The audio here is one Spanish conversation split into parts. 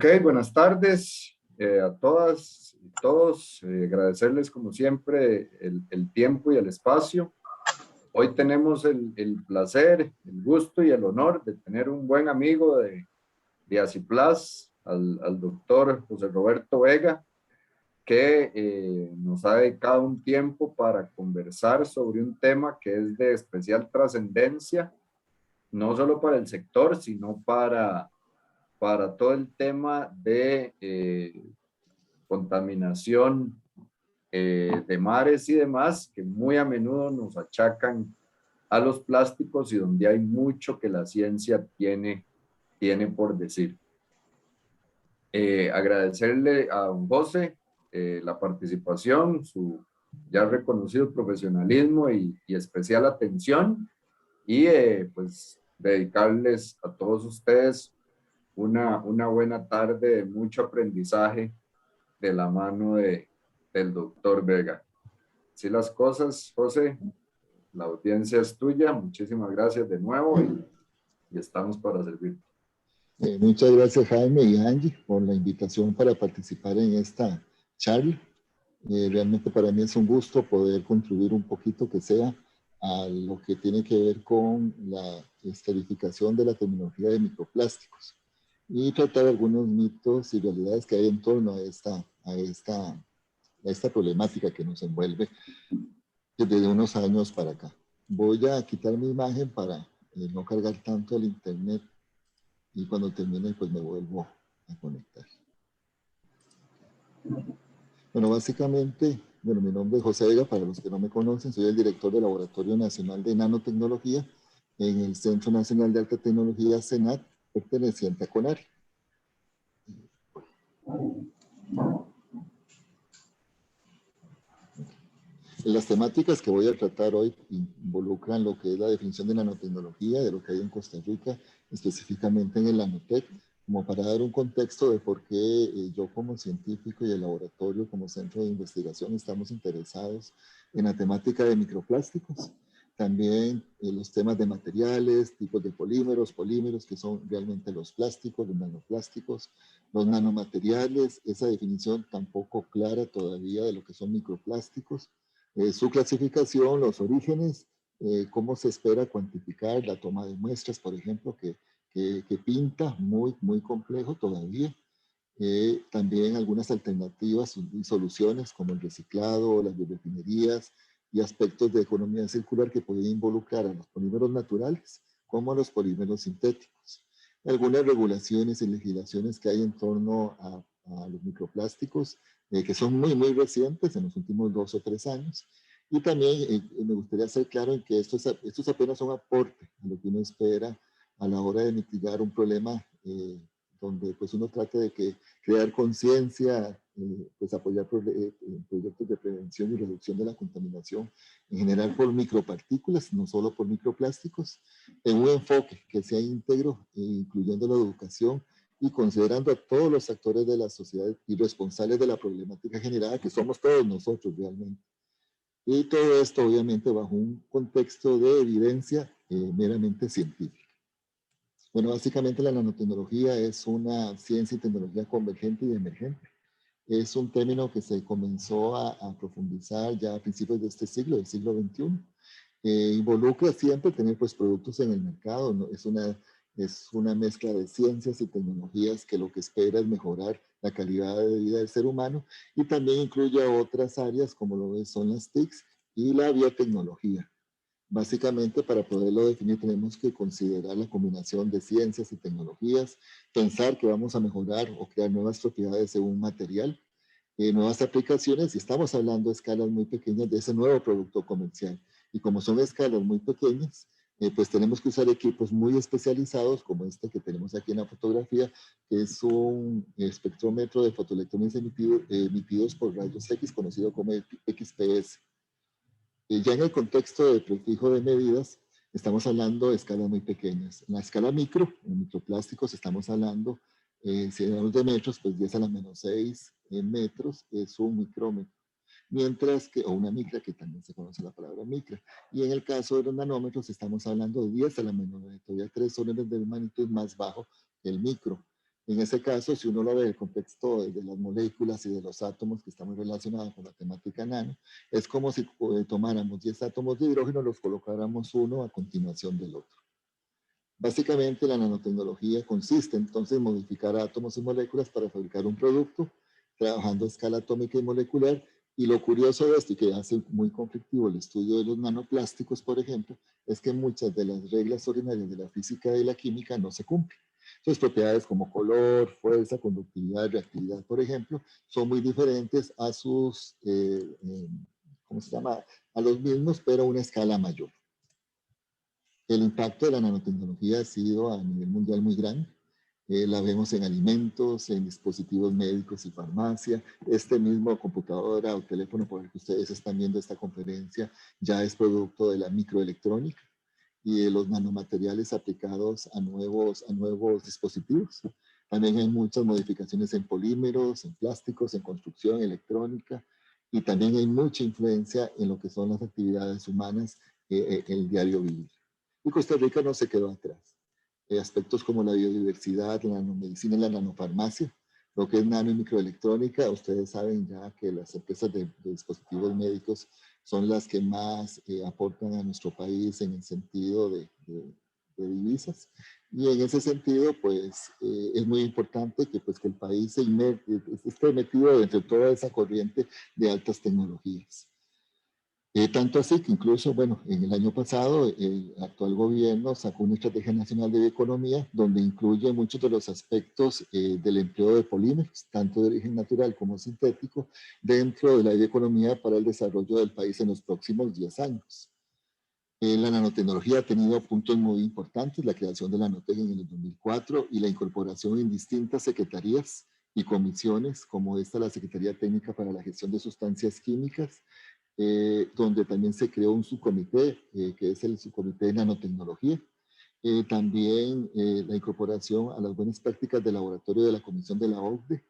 Ok, buenas tardes a todas y todos. Agradecerles como siempre el tiempo y el espacio. Hoy tenemos el placer, el gusto y el honor de tener un buen amigo de Aciplas, al doctor José Roberto Vega, que nos ha dedicado un tiempo para conversar sobre un tema que es de especial trascendencia, no solo para el sector, sino para todo el tema de contaminación de mares y demás, que muy a menudo nos achacan a los plásticos y donde hay mucho que la ciencia tiene por decir. Agradecerle a don José la participación, su ya reconocido profesionalismo y especial atención, y pues dedicarles a todos ustedes una buena tarde de mucho aprendizaje de la mano del doctor Vega. Así las cosas, José, la audiencia es tuya. Muchísimas gracias de nuevo y estamos para servir. Muchas gracias, Jaime y Angie, por la invitación para participar en esta charla. Realmente para mí es un gusto poder contribuir un poquito que sea a lo que tiene que ver con la esterificación de la terminología de microplásticos y tratar algunos mitos y realidades que hay en torno a esta problemática que nos envuelve desde unos años para acá. Voy a quitar mi imagen para no cargar tanto el internet y cuando termine pues me vuelvo a conectar. Bueno, básicamente, mi nombre es José Vega, para los que no me conocen, soy el director del Laboratorio Nacional de Nanotecnología en el Centro Nacional de Alta Tecnología, CENAT, perteneciente a CONARE. Las temáticas que voy a tratar hoy involucran lo que es la definición de nanotecnología, de lo que hay en Costa Rica, específicamente en el Nanotec, como para dar un contexto de por qué yo como científico y el laboratorio como centro de investigación estamos interesados en la temática de microplásticos. También los temas de materiales, tipos de polímeros, que son realmente los plásticos, los nanoplásticos, los nanomateriales, esa definición tampoco clara todavía de lo que son microplásticos, su clasificación, los orígenes, cómo se espera cuantificar la toma de muestras, por ejemplo, que pinta muy complejo todavía. También algunas alternativas y soluciones como el reciclado, las biorefinerías y aspectos de economía circular que pueden involucrar a los polímeros naturales como a los polímeros sintéticos. Algunas regulaciones y legislaciones que hay en torno a los microplásticos que son muy recientes en los últimos 2 o 3 años. Y también me gustaría ser claro en que esto es apenas un aporte a lo que uno espera a la hora de mitigar un problema donde pues uno trata de crear conciencia, pues apoyar proyectos de prevención y reducción de la contaminación en general por micropartículas, no solo por microplásticos, en un enfoque que sea íntegro, incluyendo la educación y considerando a todos los actores de la sociedad y responsables de la problemática generada, que somos todos nosotros realmente. Y todo esto obviamente bajo un contexto de evidencia meramente científica. Bueno, básicamente la nanotecnología es una ciencia y tecnología convergente y emergente. Es un término que se comenzó a profundizar ya a principios de este siglo, del siglo XXI. Involucra siempre tener pues productos en el mercado, ¿no? Es una mezcla de ciencias y tecnologías que lo que espera es mejorar la calidad de vida del ser humano y también incluye a otras áreas como lo son las TICs y la biotecnología. Básicamente, para poderlo definir, tenemos que considerar la combinación de ciencias y tecnologías, pensar que vamos a mejorar o crear nuevas propiedades de un material, nuevas aplicaciones, y estamos hablando de escalas muy pequeñas de ese nuevo producto comercial. Y como son escalas muy pequeñas, pues tenemos que usar equipos muy especializados, como este que tenemos aquí en la fotografía, que es un espectrómetro de fotoelectrones emitidos por rayos X, conocido como XPS. Ya en el contexto de prefijo de medidas, estamos hablando de escalas muy pequeñas. En la escala micro, en microplásticos, estamos hablando, si hablamos de metros, pues 10 a la menos 6 metros es un micrómetro. Mientras que, o una micra, que también se conoce la palabra micra. Y en el caso de los nanómetros, estamos hablando de 10 a la menos 9, todavía 3 órdenes de magnitud más bajo que el micro. En ese caso, si uno lo ve en el contexto de las moléculas y de los átomos que están muy relacionados con la temática nano, es como si tomáramos 10 átomos de hidrógeno y los colocáramos uno a continuación del otro. Básicamente, la nanotecnología consiste entonces en modificar átomos y moléculas para fabricar un producto, trabajando a escala atómica y molecular. Y lo curioso de esto, y que hace muy conflictivo el estudio de los nanoplásticos, por ejemplo, es que muchas de las reglas ordinarias de la física y la química no se cumplen. Sus propiedades como color, fuerza, conductividad, reactividad, por ejemplo, son muy diferentes a sus, ¿cómo se llama? A los mismos, pero a una escala mayor. El impacto de la nanotecnología ha sido a nivel mundial muy grande. La vemos en alimentos, en dispositivos médicos y farmacia. Este mismo computadora o teléfono por el que ustedes están viendo esta conferencia ya es producto de la microelectrónica y de los nanomateriales aplicados a nuevos dispositivos. También hay muchas modificaciones en polímeros, en plásticos, en construcción, electrónica, y también hay mucha influencia en lo que son las actividades humanas, el diario vivir. Y Costa Rica no se quedó atrás. Aspectos como la biodiversidad, la nanomedicina y la nanofarmacia, lo que es nano y microelectrónica, ustedes saben ya que las empresas de dispositivos médicos son las que más aportan a nuestro país en el sentido de divisas. Y en ese sentido, pues, es muy importante que, pues, que el país esté metido dentro de toda esa corriente de altas tecnologías. Tanto así que incluso, bueno, en el año pasado el actual gobierno sacó una estrategia nacional de bioeconomía donde incluye muchos de los aspectos del empleo de polímeros, tanto de origen natural como sintético, dentro de la bioeconomía para el desarrollo del país en los próximos 10 años. La nanotecnología ha tenido puntos muy importantes, la creación de la Nanotec en el 2004 y la incorporación en distintas secretarías y comisiones, como esta, la Secretaría Técnica para la Gestión de Sustancias Químicas, donde también se creó un subcomité, que es el subcomité de nanotecnología. También la incorporación a las buenas prácticas de laboratorio de la Comisión de la OCDE,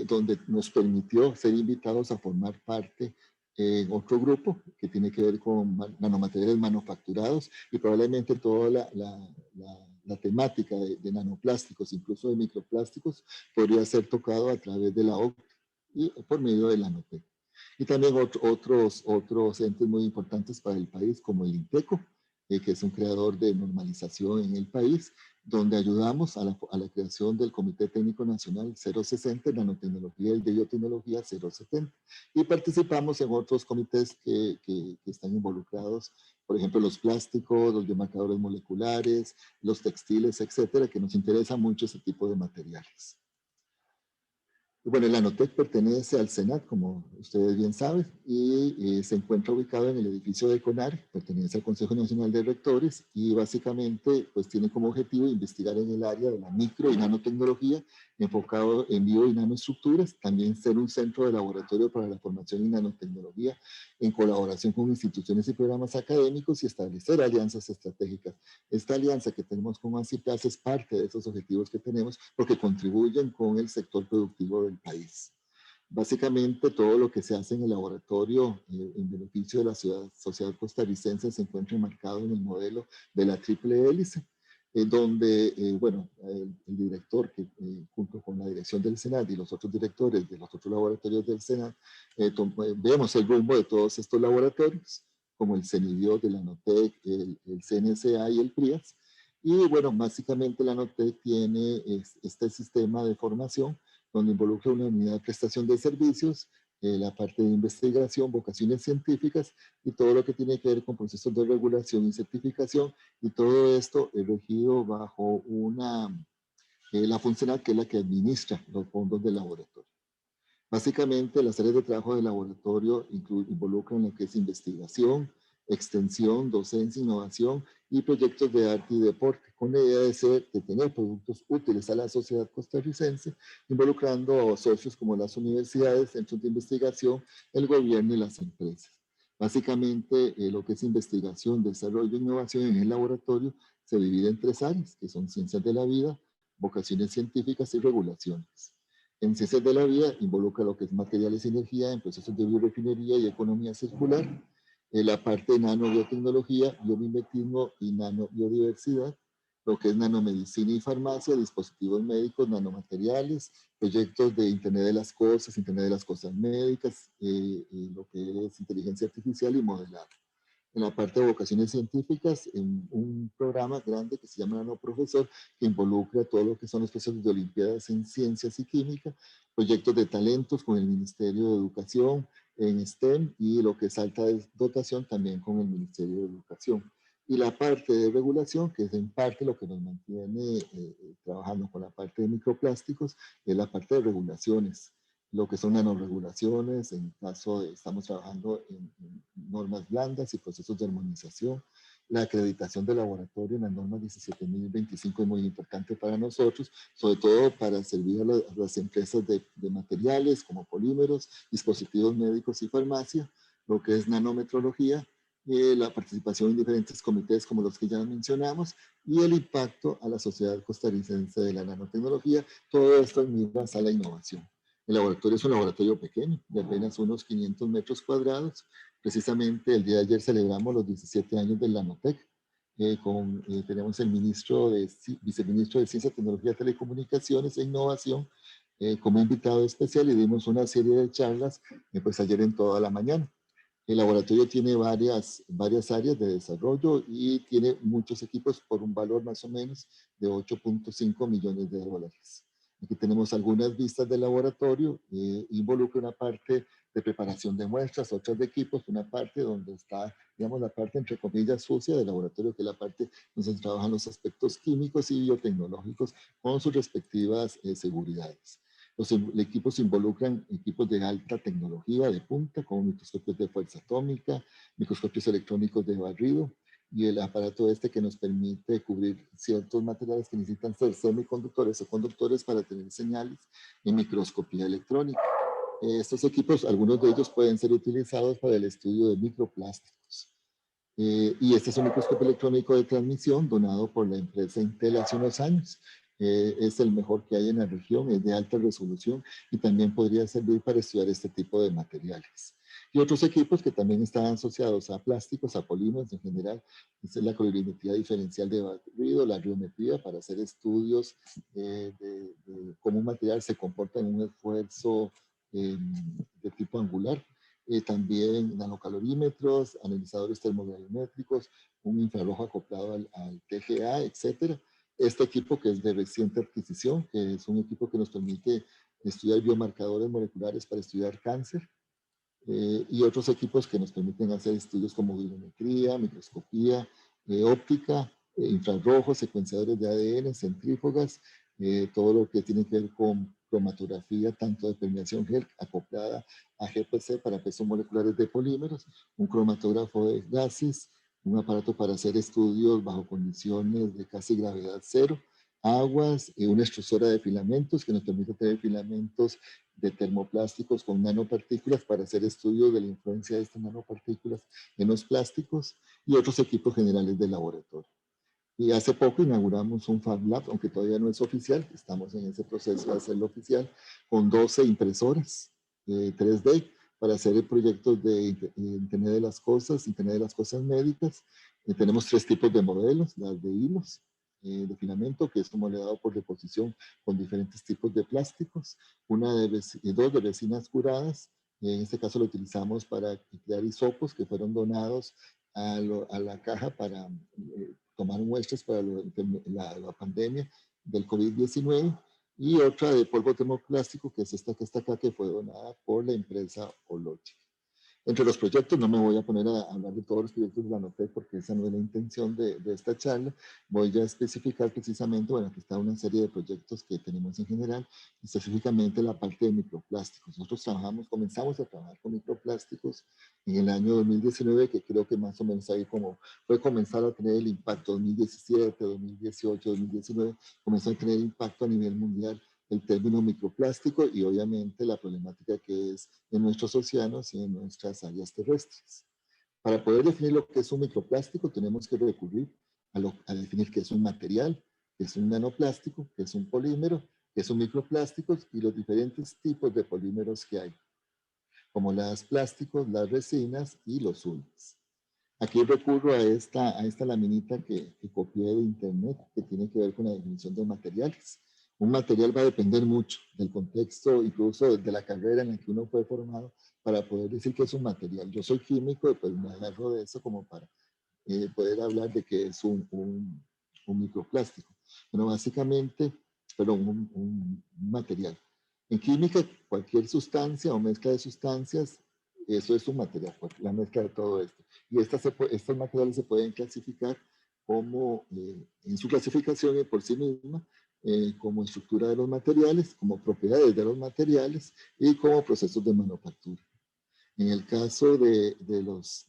donde nos permitió ser invitados a formar parte en otro grupo que tiene que ver con nanomateriales manufacturados y probablemente toda la temática de nanoplásticos, incluso de microplásticos, podría ser tocado a través de la OCDE y por medio de la Nanotec. Y también otros entes muy importantes para el país, como el INTECO, que es un creador de normalización en el país, donde ayudamos a la creación del Comité Técnico Nacional 060, Nanotecnología y de Biotecnología 070. Y participamos en otros comités que están involucrados, por ejemplo, los plásticos, los biomarcadores moleculares, los textiles, etcétera, que nos interesa mucho ese tipo de materiales. Bueno, el Nanotec pertenece al SENAT, como ustedes bien saben, y se encuentra ubicado en el edificio de CONAR, pertenece al Consejo Nacional de Rectores, y básicamente pues tiene como objetivo investigar en el área de la micro y nanotecnología, enfocado en bio y nanoestructuras, también ser un centro de laboratorio para la formación en nanotecnología, en colaboración con instituciones y programas académicos y establecer alianzas estratégicas. Esta alianza que tenemos con ANSIPLAS es parte de esos objetivos que tenemos porque contribuyen con el sector productivo del país. Básicamente todo lo que se hace en el laboratorio en beneficio de la sociedad costarricense se encuentra enmarcado en el modelo de la triple hélice, donde, bueno, el director que junto con la dirección del SENAT y los otros directores de los otros laboratorios del SENAT, vemos el rumbo de todos estos laboratorios, como el CENIBIO de la Nanotec, el CNSA y el PRIAS. Y bueno, básicamente la Nanotec tiene este sistema de formación donde involucra una unidad de prestación de servicios, la parte de investigación, vocaciones científicas y todo lo que tiene que ver con procesos de regulación y certificación, y todo esto es regido bajo la funcional que es la que administra los fondos del laboratorio. Básicamente, las áreas de trabajo del laboratorio involucran lo que es investigación, extensión, docencia, innovación y proyectos de arte y deporte, con la idea de tener productos útiles a la sociedad costarricense, involucrando a socios como las universidades, centros de investigación, el gobierno y las empresas. Básicamente, lo que es investigación, desarrollo e innovación en el laboratorio se divide en 3 áreas, que son ciencias de la vida, vocaciones científicas y regulaciones. En ciencias de la vida involucra lo que es materiales y energía en procesos de biorefinería y economía circular, la parte de nanobiotecnología, biomimetismo y nanobiodiversidad, lo que es nanomedicina y farmacia, dispositivos médicos, nanomateriales, proyectos de Internet de las Cosas médicas, lo que es inteligencia artificial y modelado. En la parte de vocaciones científicas, en un programa grande que se llama Nanoprofesor, que involucra todo lo que son los procesos de olimpiadas en ciencias y química, proyectos de talentos con el Ministerio de Educación en STEM y lo que es alta dotación también con el Ministerio de Educación. Y la parte de regulación, que es en parte lo que nos mantiene trabajando con la parte de microplásticos, es la parte de regulaciones, lo que son nanoregulaciones, en caso de, estamos trabajando en normas blandas y procesos de armonización. La acreditación de laboratorio en la norma 17025 es muy importante para nosotros, sobre todo para servir a las empresas de materiales como polímeros, dispositivos médicos y farmacia, lo que es nanometrología, la participación en diferentes comités como los que ya mencionamos y el impacto a la sociedad costarricense de la nanotecnología, todo esto en miras a la innovación. El laboratorio es un laboratorio pequeño, de apenas unos 500 metros cuadrados. Precisamente el día de ayer celebramos los 17 años del Nanotec. Tenemos el viceministro de Ciencia, Tecnología, Telecomunicaciones e Innovación como invitado especial y dimos una serie de charlas pues ayer en toda la mañana. El laboratorio tiene varias áreas de desarrollo y tiene muchos equipos por un valor más o menos de 8.5 millones de dólares. Aquí tenemos algunas vistas del laboratorio, involucra una parte de preparación de muestras, otras de equipos, una parte donde está, digamos, la parte entre comillas sucia del laboratorio, que es la parte donde se trabajan los aspectos químicos y biotecnológicos con sus respectivas seguridades. Los equipos involucran equipos de alta tecnología, de punta, como microscopios de fuerza atómica, microscopios electrónicos de barrido, y el aparato que nos permite cubrir ciertos materiales que necesitan ser semiconductores o conductores para tener señales en microscopía electrónica. Estos equipos, algunos de ellos pueden ser utilizados para el estudio de microplásticos. Y este es un microscopio electrónico de transmisión donado por la empresa Intel hace unos años. Es el mejor que hay en la región, es de alta resolución y también podría servir para estudiar este tipo de materiales. Y otros equipos que también están asociados a plásticos, a polímeros en general, es la colorimetría diferencial de barrido, la riometría para hacer estudios de cómo un material se comporta en un esfuerzo de tipo angular. También nanocalorímetros, analizadores termogravimétricos, un infrarrojo acoplado al TGA, etcétera. Este equipo que es de reciente adquisición, que es un equipo que nos permite estudiar biomarcadores moleculares para estudiar cáncer, y otros equipos que nos permiten hacer estudios como virometría, microscopía, óptica, infrarrojos, secuenciadores de ADN, centrífugas, todo lo que tiene que ver con cromatografía, tanto de permeación gel acoplada a GPC para pesos moleculares de polímeros, un cromatógrafo de gases, un aparato para hacer estudios bajo condiciones de casi gravedad cero, aguas, una extrusora de filamentos que nos permite tener filamentos de termoplásticos con nanopartículas para hacer estudios de la influencia de estas nanopartículas en los plásticos y otros equipos generales de laboratorio. Y hace poco inauguramos un Fab Lab, aunque todavía no es oficial, estamos en ese proceso de hacerlo oficial, con 12 impresoras 3D para hacer proyectos de Internet de las Cosas, Internet de las Cosas médicas. Tenemos 3 tipos de modelos, las de hilos, de filamento, que es modelado por deposición con diferentes tipos de plásticos, dos de resinas curadas, en este caso lo utilizamos para crear hisopos que fueron donados a la caja para tomar muestras para la pandemia del COVID-19, y otra de polvo termoplástico, que es esta que está acá, que fue donada por la empresa Ologic. Entre los proyectos, no me voy a poner a hablar de todos los proyectos de la Nanotec porque esa no es la intención de esta charla. Voy a especificar precisamente, bueno, aquí está una serie de proyectos que tenemos en general, específicamente la parte de microplásticos. Nosotros comenzamos a trabajar con microplásticos en el año 2019, que creo que más o menos ahí como fue comenzar a tener el impacto 2017, 2018, 2019, comenzó a tener impacto a nivel mundial el término microplástico y obviamente la problemática que es en nuestros océanos y en nuestras áreas terrestres. Para poder definir lo que es un microplástico tenemos que recurrir a definir qué es un material, qué es un nanoplástico, qué es un polímero, qué es un microplástico y los diferentes tipos de polímeros que hay, como los plásticos, las resinas y los unis. Aquí recurro a esta laminita que copié de internet, que tiene que ver con la definición de materiales. Un material va a depender mucho del contexto, incluso de la carrera en la que uno fue formado, para poder decir que es un material. Yo soy químico y pues me agarro de eso como para poder hablar de que es un microplástico. Pero básicamente, perdón, un material. En química, cualquier sustancia o mezcla de sustancias, eso es un material, la mezcla de todo esto. Y estos materiales se pueden clasificar como, en su clasificación y por sí misma, como estructura de los materiales, como propiedades de los materiales y como procesos de manufactura. En el caso de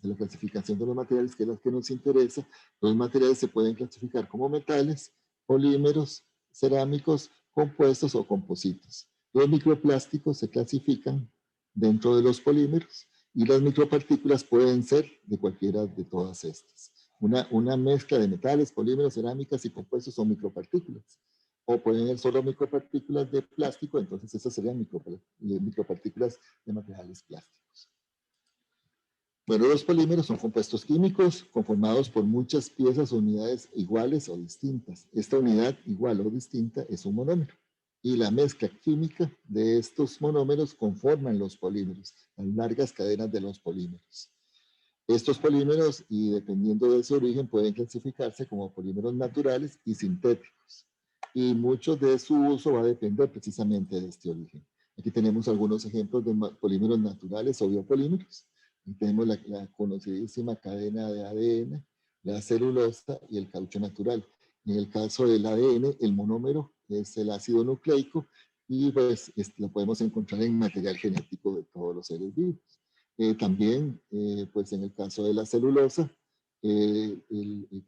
la clasificación de los materiales, que es la que nos interesa, los materiales se pueden clasificar como metales, polímeros, cerámicos, compuestos o compositos. Los microplásticos se clasifican dentro de los polímeros y las micropartículas pueden ser de cualquiera de todas estas. Una mezcla de metales, polímeros, cerámicas y compuestos son micropartículas. O pueden ser solo micropartículas de plástico, entonces esas serían micropartículas de materiales plásticos. Bueno, los polímeros son compuestos químicos conformados por muchas piezas o unidades iguales o distintas. Esta unidad igual o distinta es un monómero. Y la mezcla química de estos monómeros conforman los polímeros, las largas cadenas de los polímeros. Estos polímeros, y dependiendo de su origen, pueden clasificarse como polímeros naturales y sintéticos. Y mucho de su uso va a depender precisamente de este origen. Aquí tenemos algunos ejemplos de polímeros naturales o biopolímeros. Aquí tenemos la conocidísima cadena de ADN, la celulosa y el caucho natural. En el caso del ADN, el monómero es el ácido nucleico y pues lo podemos encontrar en material genético de todos los seres vivos. También, pues en el caso de la celulosa, que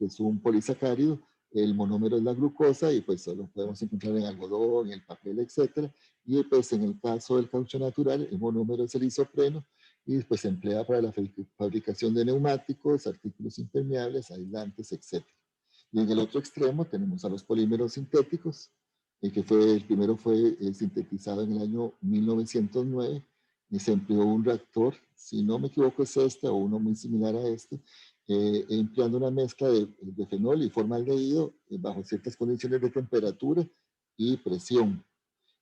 es un polisacárido, el monómero es la glucosa y pues lo podemos encontrar en algodón, en el papel, etc. Y pues en el caso del caucho natural, el monómero es el isopreno y pues se emplea para la fabricación de neumáticos, artículos impermeables, aislantes, etc. Y en el otro extremo tenemos a los polímeros sintéticos, el primero fue sintetizado en el año 1909 y se empleó un reactor, si no me equivoco es este o uno muy similar a este, empleando una mezcla de fenol y formaldehído bajo ciertas condiciones de temperatura y presión.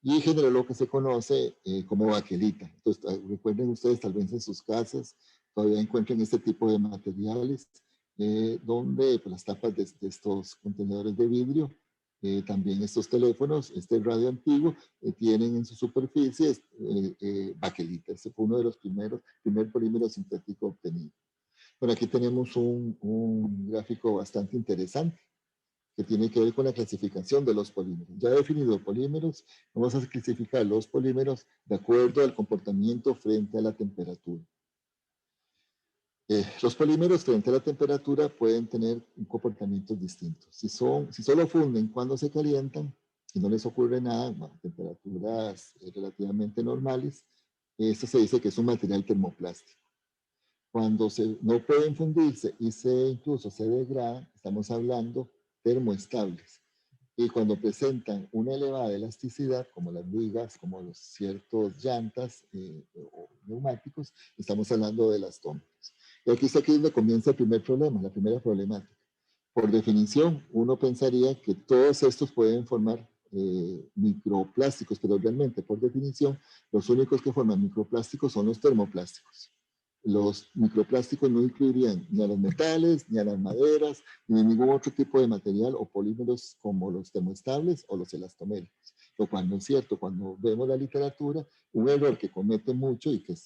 Y generó lo que se conoce como baquelita. Entonces, recuerden ustedes, tal vez en sus casas todavía encuentren este tipo de materiales, donde pues, las tapas de estos contenedores de vidrio, también estos teléfonos, este radio antiguo, tienen en su superficie baquelita. Ese fue uno de los primer polímero sintético obtenido. Bueno, aquí tenemos un gráfico bastante interesante que tiene que ver con la clasificación de los polímeros. Ya he definido polímeros, vamos a clasificar los polímeros de acuerdo al comportamiento frente a la temperatura. Los polímeros frente a la temperatura pueden tener comportamientos distintos. Si solo funden cuando se calientan y no les ocurre nada, a temperaturas relativamente normales, esto se dice que es un material termoplástico. Cuando no pueden fundirse y incluso se degradan, estamos hablando termoestables. Y cuando presentan una elevada elasticidad, como las vigas, como los ciertos llantas o neumáticos, estamos hablando de las tómicas. Y aquí es donde comienza el primer problema, la primera problemática. Por definición, uno pensaría que todos estos pueden formar microplásticos, pero realmente, por definición, los únicos que forman microplásticos son los termoplásticos. Los microplásticos no incluirían ni a los metales, ni a las maderas, ni a ningún otro tipo de material o polímeros como los termoestables o los elastoméricos, lo cual no es cierto. Cuando vemos la literatura, un error que comete mucho y que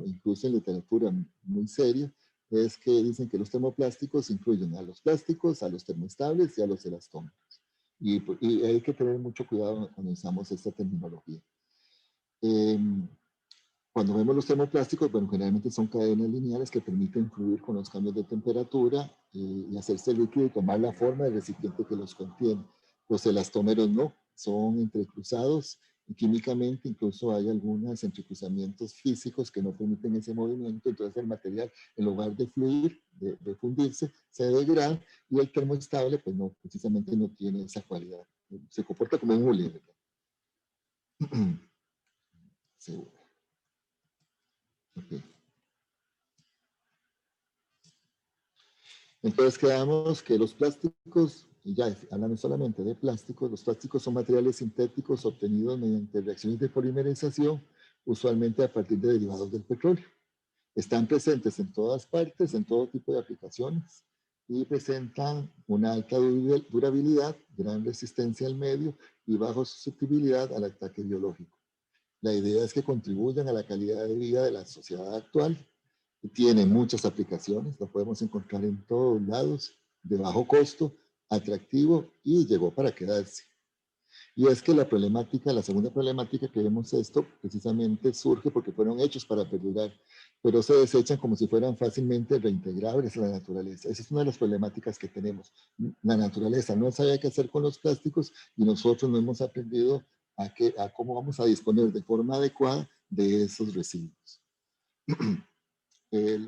incluso en literatura muy seria, es que dicen que los termoplásticos incluyen a los plásticos, a los termoestables y a los elastómeros. Y hay que tener mucho cuidado cuando usamos esta terminología. Cuando vemos los termoplásticos, bueno, generalmente son cadenas lineales que permiten fluir con los cambios de temperatura y hacerse líquido y tomar la forma del recipiente que los contiene. Los elastómeros no, son entrecruzados y químicamente incluso hay algunos entrecruzamientos físicos que no permiten ese movimiento, entonces el material en lugar de fluir, de fundirse, se degrada y el termoestable pues no, precisamente no tiene esa cualidad, se comporta como un hule, ¿verdad? Seguro. Okay. Entonces quedamos que los plásticos, y ya hablando solamente de plásticos, los plásticos son materiales sintéticos obtenidos mediante reacciones de polimerización, usualmente a partir de derivados del petróleo. Están presentes en todas partes, en todo tipo de aplicaciones, y presentan una alta durabilidad, gran resistencia al medio y baja susceptibilidad al ataque biológico. La idea es que contribuyan a la calidad de vida de la sociedad actual. Tiene muchas aplicaciones, lo podemos encontrar en todos lados, de bajo costo, atractivo y llegó para quedarse. Y es que la problemática, la segunda problemática que vemos esto, precisamente surge porque fueron hechos para perdurar, pero se desechan como si fueran fácilmente reintegrables a la naturaleza. Esa es una de las problemáticas que tenemos. La naturaleza no sabe qué hacer con los plásticos y nosotros no hemos aprendido a cómo vamos a disponer de forma adecuada de esos residuos.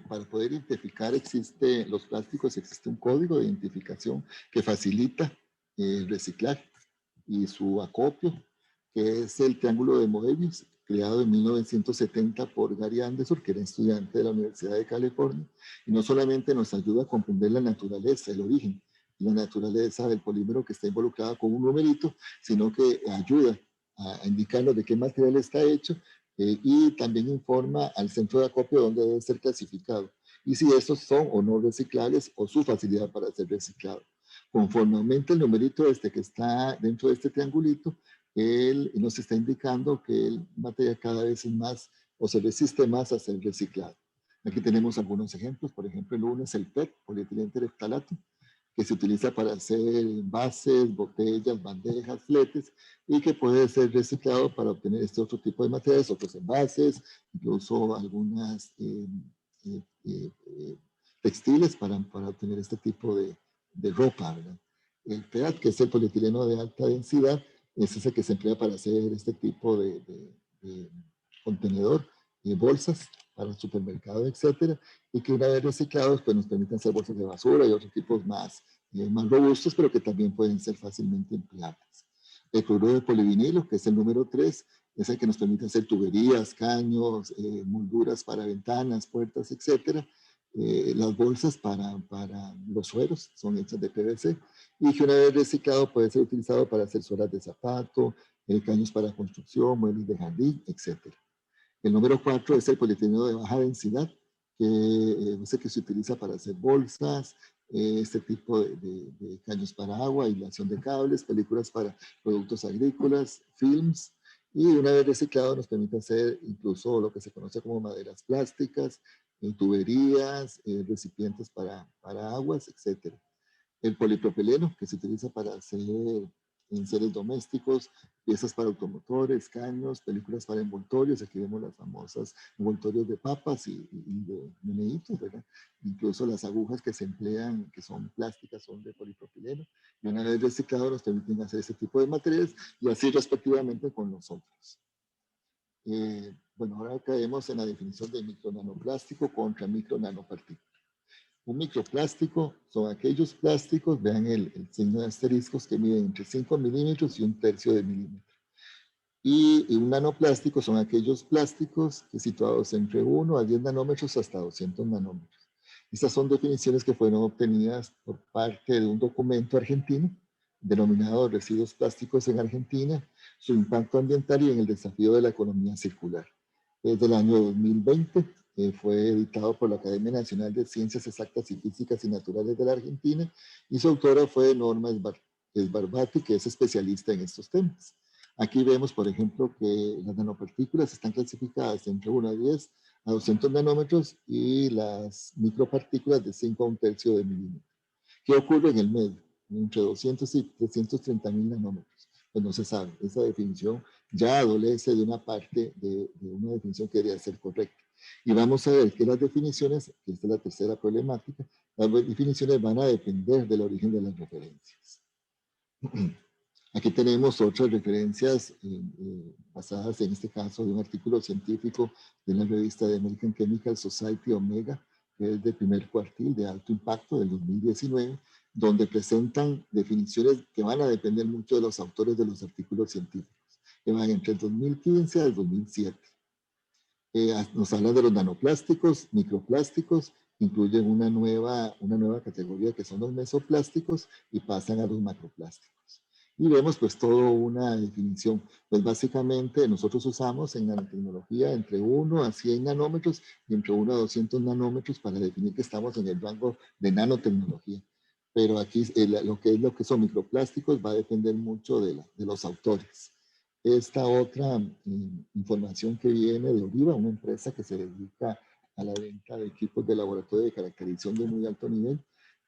Para poder identificar los plásticos, existe un código de identificación que facilita el reciclaje y su acopio, que es el triángulo de Moebius, creado en 1970 por Gary Anderson, que era estudiante de la Universidad de California, y no solamente nos ayuda a comprender la naturaleza, el origen, la naturaleza del polímero que está involucrado con un numerito, sino que ayuda a indicarnos de qué material está hecho y también informa al centro de acopio dónde debe ser clasificado y si estos son o no reciclables o su facilidad para ser reciclado. Conforme aumenta el numerito que está dentro de este triangulito, él nos está indicando que el material cada vez es más o se resiste más a ser reciclado. Aquí tenemos algunos ejemplos, por ejemplo, el uno es el PET, polietileno tereftalato, que se utiliza para hacer envases, botellas, bandejas, fletes, y que puede ser reciclado para obtener este otro tipo de materiales, otros envases, incluso algunas textiles para obtener este tipo de ropa, ¿verdad? El PET, que es el polietileno de alta densidad, es ese que se emplea para hacer este tipo de contenedor, bolsas para el supermercado, etcétera, y que una vez reciclados pues nos permiten hacer bolsas de basura y otros tipos más robustos, pero que también pueden ser fácilmente empleables. El cloruro de polivinilo, que es el número 3, es el que nos permite hacer tuberías, caños, molduras para ventanas, puertas, etcétera. Las bolsas para los sueros son hechas de PVC y que una vez reciclado puede ser utilizado para hacer suelas de zapato, caños para construcción, muebles de jardín, etcétera. El número 4 es el polietileno de baja densidad, que es el que se utiliza para hacer bolsas, este tipo de caños para agua, aislación de cables, películas para productos agrícolas, films, y una vez reciclado nos permite hacer incluso lo que se conoce como maderas plásticas, tuberías, recipientes para aguas, etc. El polipropileno, que se utiliza para hacer enseres domésticos, piezas para automotores, caños, películas para envoltorios. Aquí vemos las famosas envoltorios de papas y de meneitos, ¿verdad? Incluso las agujas que se emplean, que son plásticas, son de polipropileno. Y una vez reciclado nos permiten hacer ese tipo de materiales y así respectivamente con los otros. Bueno, ahora caemos en la definición de micronanoplástico contra micronanopartícula. Un microplástico son aquellos plásticos, vean el signo de asteriscos, que miden entre 5 milímetros y 1/3 de milímetro. Y un nanoplástico son aquellos plásticos que situados entre 1 a 10 nanómetros hasta 200 nanómetros. Estas son definiciones que fueron obtenidas por parte de un documento argentino denominado Residuos Plásticos en Argentina, su impacto ambiental y en el desafío de la economía circular. Desde el año 2020 fue editado por la Academia Nacional de Ciencias Exactas y Físicas y Naturales de la Argentina y su autora fue Norma Sbarbati, que es especialista en estos temas. Aquí vemos, por ejemplo, que las nanopartículas están clasificadas entre 1 a 10 a 200 nanómetros y las micropartículas de 5 a 1/3 de milímetro. ¿Qué ocurre en el medio? Entre 200 y 330.000 nanómetros. Pues no se sabe. Esa definición ya adolece de una parte de una definición que debería ser correcta. Y vamos a ver que las definiciones, que esta es la tercera problemática, las definiciones van a depender del origen de las referencias. Aquí tenemos otras referencias basadas en este caso de un artículo científico de la revista de American Chemical Society Omega, que es de primer cuartil de alto impacto del 2019, donde presentan definiciones que van a depender mucho de los autores de los artículos científicos, que van entre el 2015 al 2007. Nos hablan de los nanoplásticos, microplásticos incluyen una nueva categoría que son los mesoplásticos y pasan a los macroplásticos. Y vemos pues toda una definición. Pues básicamente nosotros usamos en nanotecnología entre 1 a 100 nanómetros y entre 1 a 200 nanómetros para definir que estamos en el rango de nanotecnología. Pero aquí lo que son microplásticos va a depender mucho de los autores. Esta otra información que viene de Oriva, una empresa que se dedica a la venta de equipos de laboratorio de caracterización de muy alto nivel,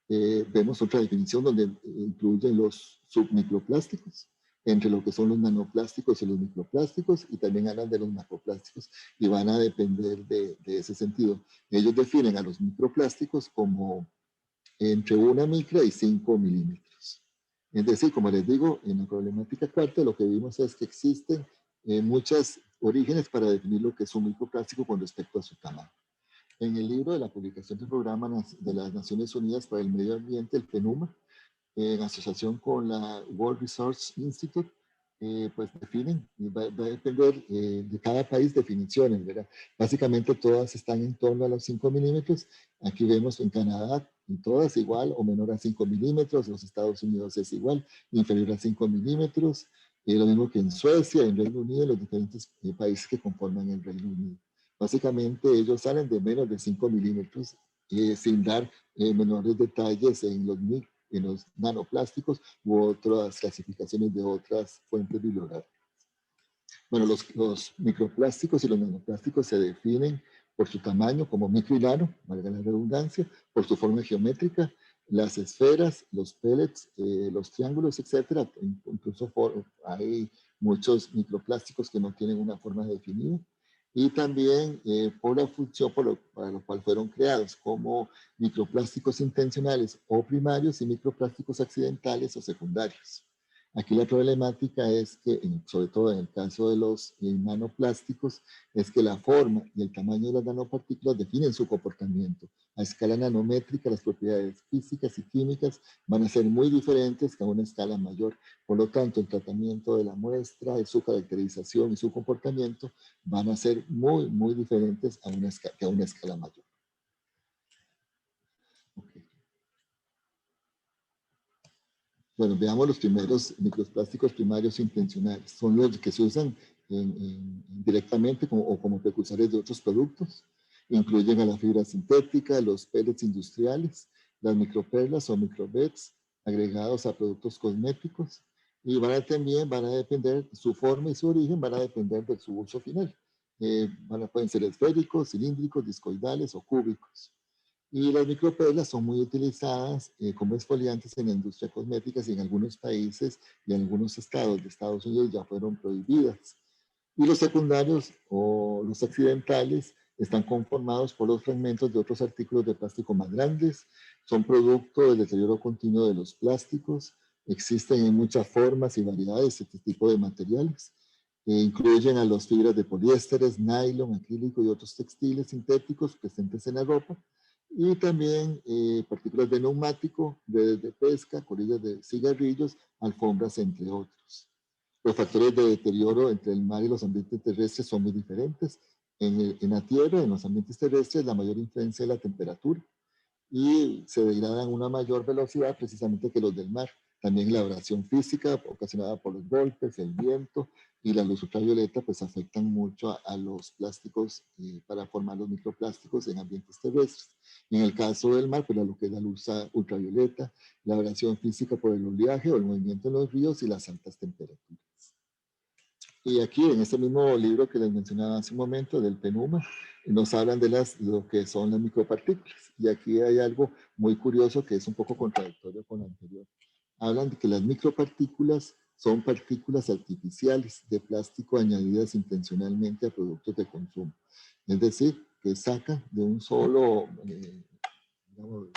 vemos otra definición donde incluyen los submicroplásticos, entre lo que son los nanoplásticos y los microplásticos, y también hablan de los macroplásticos, y van a depender de ese sentido. Ellos definen a los microplásticos como entre 1 micra y 5 milímetros. Es decir, como les digo, en la problemática cuarta lo que vimos es que existen muchos orígenes para definir lo que es un microplástico con respecto a su tamaño. En el libro de la publicación del Programa de las Naciones Unidas para el Medio Ambiente, el PNUMA, en asociación con la World Resource Institute, pues definen, va a depender de cada país definiciones, ¿verdad? Básicamente todas están en torno a los 5 milímetros. Aquí vemos en Canadá, y todas igual o menor a 5 milímetros. Los Estados Unidos es igual, inferior a 5 milímetros. Lo mismo que en Suecia, en Reino Unido, los diferentes países que conforman el Reino Unido. Básicamente ellos salen de menos de 5 milímetros, sin dar menores detalles en los nanoplásticos u otras clasificaciones de otras fuentes bibliográficas. Bueno, los microplásticos y los nanoplásticos se definen por su tamaño como micro y nano, valga la redundancia, por su forma geométrica, las esferas, los pellets, los triángulos, etcétera. Incluso hay muchos microplásticos que no tienen una forma definida. Y también por la función para lo cual fueron creados, como microplásticos intencionales o primarios y microplásticos accidentales o secundarios. Aquí la problemática es que, sobre todo en el caso de los nanoplásticos, es que la forma y el tamaño de las nanopartículas definen su comportamiento. A escala nanométrica, las propiedades físicas y químicas van a ser muy diferentes que a una escala mayor. Por lo tanto, el tratamiento de la muestra, su caracterización y su comportamiento van a ser muy, muy diferentes que a una escala mayor. Okay. Bueno, veamos los primeros microplásticos primarios intencionales. Son los que se usan directamente o como precursores de otros productos. Incluyen a la fibra sintética, los pellets industriales, las microperlas o microbeds agregados a productos cosméticos. Y también van a depender, su forma y su origen van a depender de su uso final. Pueden ser esféricos, cilíndricos, discoidales o cúbicos. Y las microperlas son muy utilizadas como exfoliantes en la industria cosmética y en algunos países y en algunos estados de Estados Unidos ya fueron prohibidas. Y los secundarios o los accidentales están conformados por los fragmentos de otros artículos de plástico más grandes, son producto del deterioro continuo de los plásticos, existen en muchas formas y variedades este tipo de materiales. Incluyen a las fibras de poliésteres, nylon, acrílico y otros textiles sintéticos presentes en la ropa, y también partículas de neumático, redes de pesca, colillas de cigarrillos, alfombras, entre otros. Los factores de deterioro entre el mar y los ambientes terrestres son muy diferentes. En la Tierra, en los ambientes terrestres, la mayor influencia es la temperatura y se degradan a una mayor velocidad precisamente que los del mar. También la abrasión física ocasionada por los golpes, el viento y la luz ultravioleta pues afectan mucho a los plásticos para formar los microplásticos en ambientes terrestres. Y en el caso del mar, pues lo que es la luz ultravioleta, la abrasión física por el oleaje o el movimiento en los ríos y las altas temperaturas. Y aquí en este mismo libro que les mencionaba hace un momento, del PNUMA, nos hablan de lo que son las micropartículas. Y aquí hay algo muy curioso que es un poco contradictorio con lo anterior. Hablan de que las micropartículas son partículas artificiales de plástico añadidas intencionalmente a productos de consumo. Es decir, que sacan de un solo, digamos,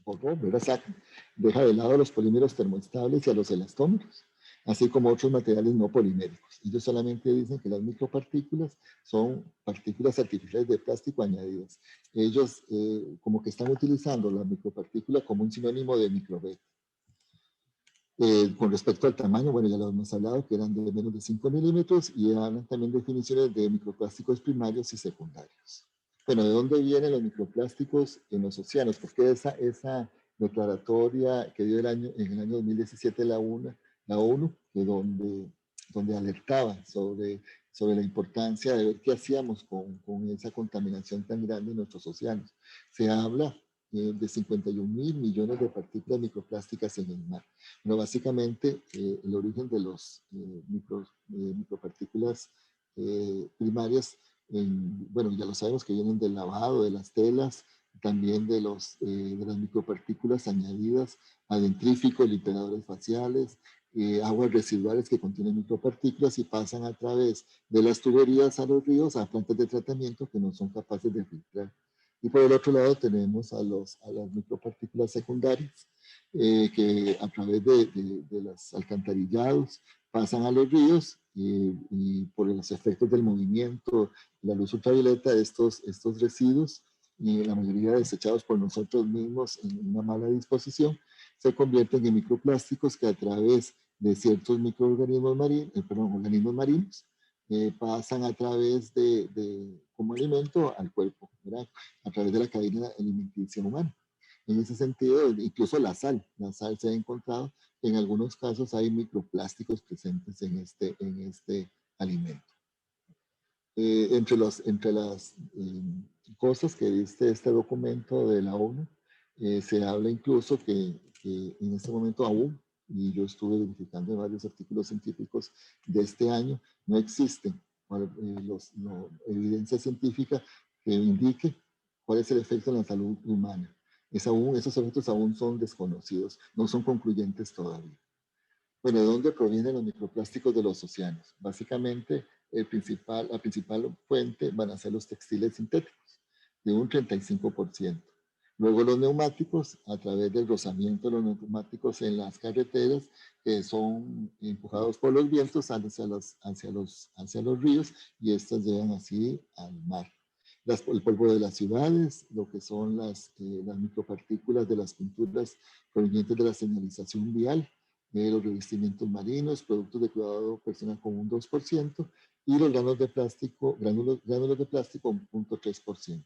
borrón, ¿verdad? Sacan, deja de lado los polímeros termoestables y a los elastómeros, así como otros materiales no poliméricos. Ellos solamente dicen que las micropartículas son partículas artificiales de plástico añadidas. Ellos como que están utilizando la micropartícula como un sinónimo de microbet. Con respecto al tamaño, bueno, ya lo hemos hablado, que eran de menos de 5 milímetros y hablan también definiciones de microplásticos primarios y secundarios. Bueno, ¿de dónde vienen los microplásticos en los océanos? Porque esa declaratoria que dio en el año 2017 la ONU que donde alertaba sobre la importancia de ver qué hacíamos con esa contaminación tan grande en nuestros océanos. Se habla de 51.000 millones de partículas microplásticas en el mar. Bueno, básicamente el origen de los micropartículas primarias, bueno, ya lo sabemos que vienen del lavado de las telas, también de las micropartículas añadidas a dentríficos, limpiadores faciales, aguas residuales que contienen micropartículas y pasan a través de las tuberías a los ríos, a plantas de tratamiento que no son capaces de filtrar. Y por el otro lado tenemos a las micropartículas secundarias, que a través de los alcantarillados pasan a los ríos y por los efectos del movimiento, la luz ultravioleta, estos residuos, y la mayoría desechados por nosotros mismos en una mala disposición, se convierten en microplásticos que a través de ciertos microorganismos organismos marinos, pasan a través como alimento al cuerpo, ¿verdad? A través de la cadena alimenticia humana. En ese sentido, incluso la sal se ha encontrado, en algunos casos hay microplásticos presentes en este alimento. Entre las cosas que dice este documento de la ONU, se habla incluso que en este momento aún, y yo estuve verificando en varios artículos científicos de este año, no existe evidencia científica que indique cuál es el efecto en la salud humana. Esos efectos aún son desconocidos, no son concluyentes todavía. Bueno, ¿de dónde provienen los microplásticos de los océanos? Básicamente, la principal fuente van a ser los textiles sintéticos, de un 35%. Luego los neumáticos, a través del rozamiento de los neumáticos en las carreteras, que son empujados por los vientos hacia los ríos, y estas llegan así al mar. El polvo de las ciudades, lo que son las micropartículas de las pinturas provenientes de la señalización vial, los revestimientos marinos, productos de cuidado personal con un 2%, y los granos de plástico, gránulos de plástico un 0.3%.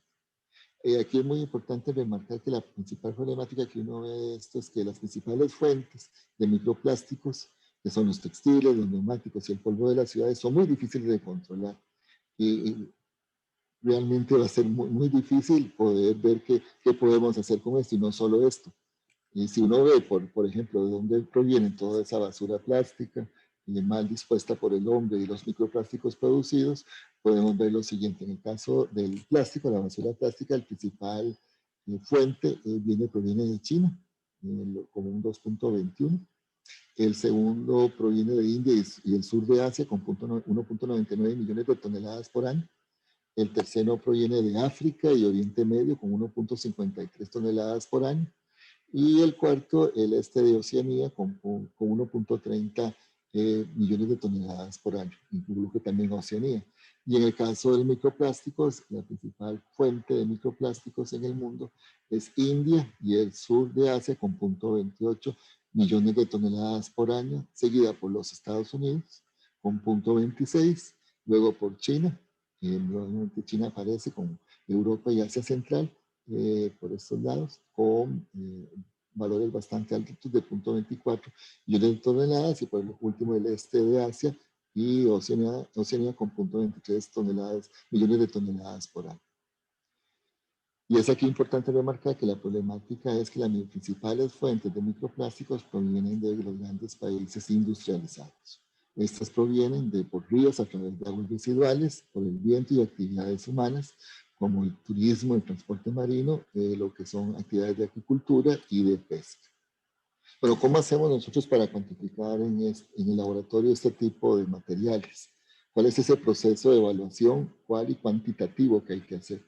Aquí es muy importante remarcar que la principal problemática que uno ve de esto es que las principales fuentes de microplásticos, que son los textiles, los neumáticos y el polvo de las ciudades, son muy difíciles de controlar. Y realmente va a ser muy, muy difícil poder ver qué podemos hacer con esto, y no solo esto. Y si uno ve, por ejemplo, de dónde proviene toda esa basura plástica mal dispuesta por el hombre y los microplásticos producidos, podemos ver lo siguiente. En el caso del plástico, la basura plástica, el principal fuente proviene de China, como un 2.21. El segundo proviene de India y el sur de Asia, con 1.99 millones de toneladas por año. El tercero proviene de África y Oriente Medio, con 1.53 toneladas por año. Y el cuarto, el este de Oceanía, con 1.30 millones de toneladas por año, incluye también Oceanía. Y en el caso de microplásticos, la principal fuente de microplásticos en el mundo es India y el sur de Asia, con 0.28 millones de toneladas por año, seguida por los Estados Unidos, con 0.26, luego por China, nuevamente China aparece con Europa y Asia Central, por estos lados, con valores bastante altos de 0.24 millones de toneladas, y por el último el este de Asia y Oceanía con 0.23 millones de toneladas por año. Y es aquí importante remarcar que la problemática es que las principales fuentes de microplásticos provienen de los grandes países industrializados. Estas provienen por ríos a través de aguas residuales, por el viento y actividades humanas, como el turismo, el transporte marino, lo que son actividades de agricultura y de pesca. Pero ¿cómo hacemos nosotros para cuantificar en el laboratorio este tipo de materiales? ¿Cuál es ese proceso de evaluación cual y cuantitativo que hay que hacer?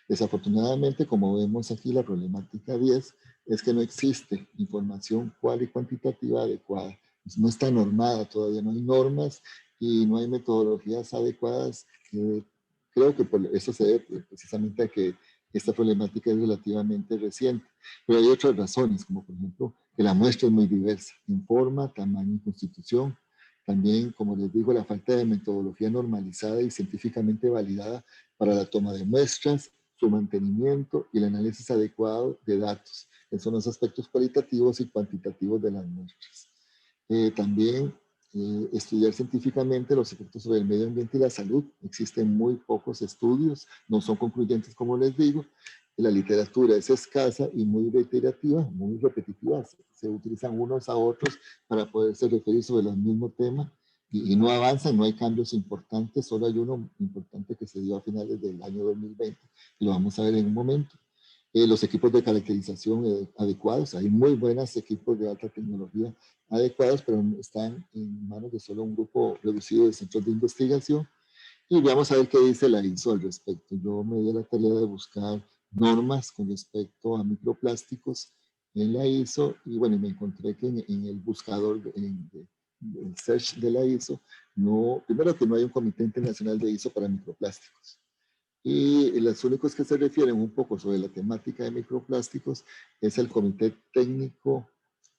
Desafortunadamente, como vemos aquí, la problemática 10 es que no existe información cual y cuantitativa adecuada. No está normada, todavía no hay normas y no hay metodologías adecuadas. Creo que por eso se debe precisamente a que esta problemática es relativamente reciente. Pero hay otras razones, como por ejemplo que la muestra es muy diversa en forma, tamaño y constitución. También, como les digo, la falta de metodología normalizada y científicamente validada para la toma de muestras, su mantenimiento y el análisis adecuado de datos, que son los aspectos cualitativos y cuantitativos de las muestras. También estudiar científicamente los efectos sobre el medio ambiente y la salud. Existen muy pocos estudios, no son concluyentes como les digo. La literatura es escasa y muy reiterativa, muy repetitiva. Se utilizan unos a otros para poderse referir sobre el mismo tema y no avanzan, no hay cambios importantes. Solo hay uno importante que se dio a finales del año 2020 y lo vamos a ver en un momento. Los equipos de caracterización adecuados. Hay muy buenos equipos de alta tecnología adecuados, pero están en manos de solo un grupo reducido de centros de investigación. Y vamos a ver qué dice la ISO al respecto. Yo me di la tarea de buscar normas con respecto a microplásticos en la ISO y bueno, me encontré que en el buscador, en el search de la ISO, primero que no hay un comité internacional de ISO para microplásticos. Y los únicos que se refieren un poco sobre la temática de microplásticos es el Comité Técnico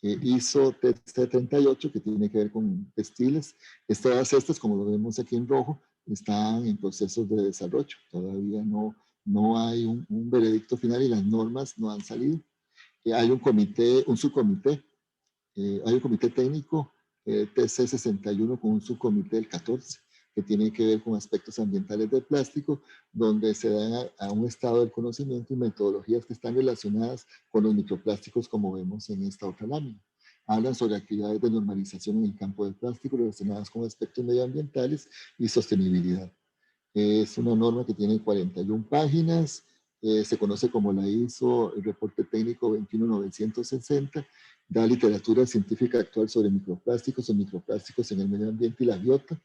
ISO TC38, que tiene que ver con textiles. Todas estas, como lo vemos aquí en rojo, están en procesos de desarrollo. Todavía no hay un veredicto final y las normas no han salido. Hay un subcomité, hay un comité técnico TC61 con un subcomité el 14 que tiene que ver con aspectos ambientales del plástico, donde se dan a un estado del conocimiento y metodologías que están relacionadas con los microplásticos, como vemos en esta otra lámina. Hablan sobre actividades de normalización en el campo del plástico relacionadas con aspectos medioambientales y sostenibilidad. Es una norma que tiene 41 páginas, se conoce como la ISO, el reporte técnico 21960, da literatura científica actual sobre microplásticos o microplásticos en el medio ambiente y la biota.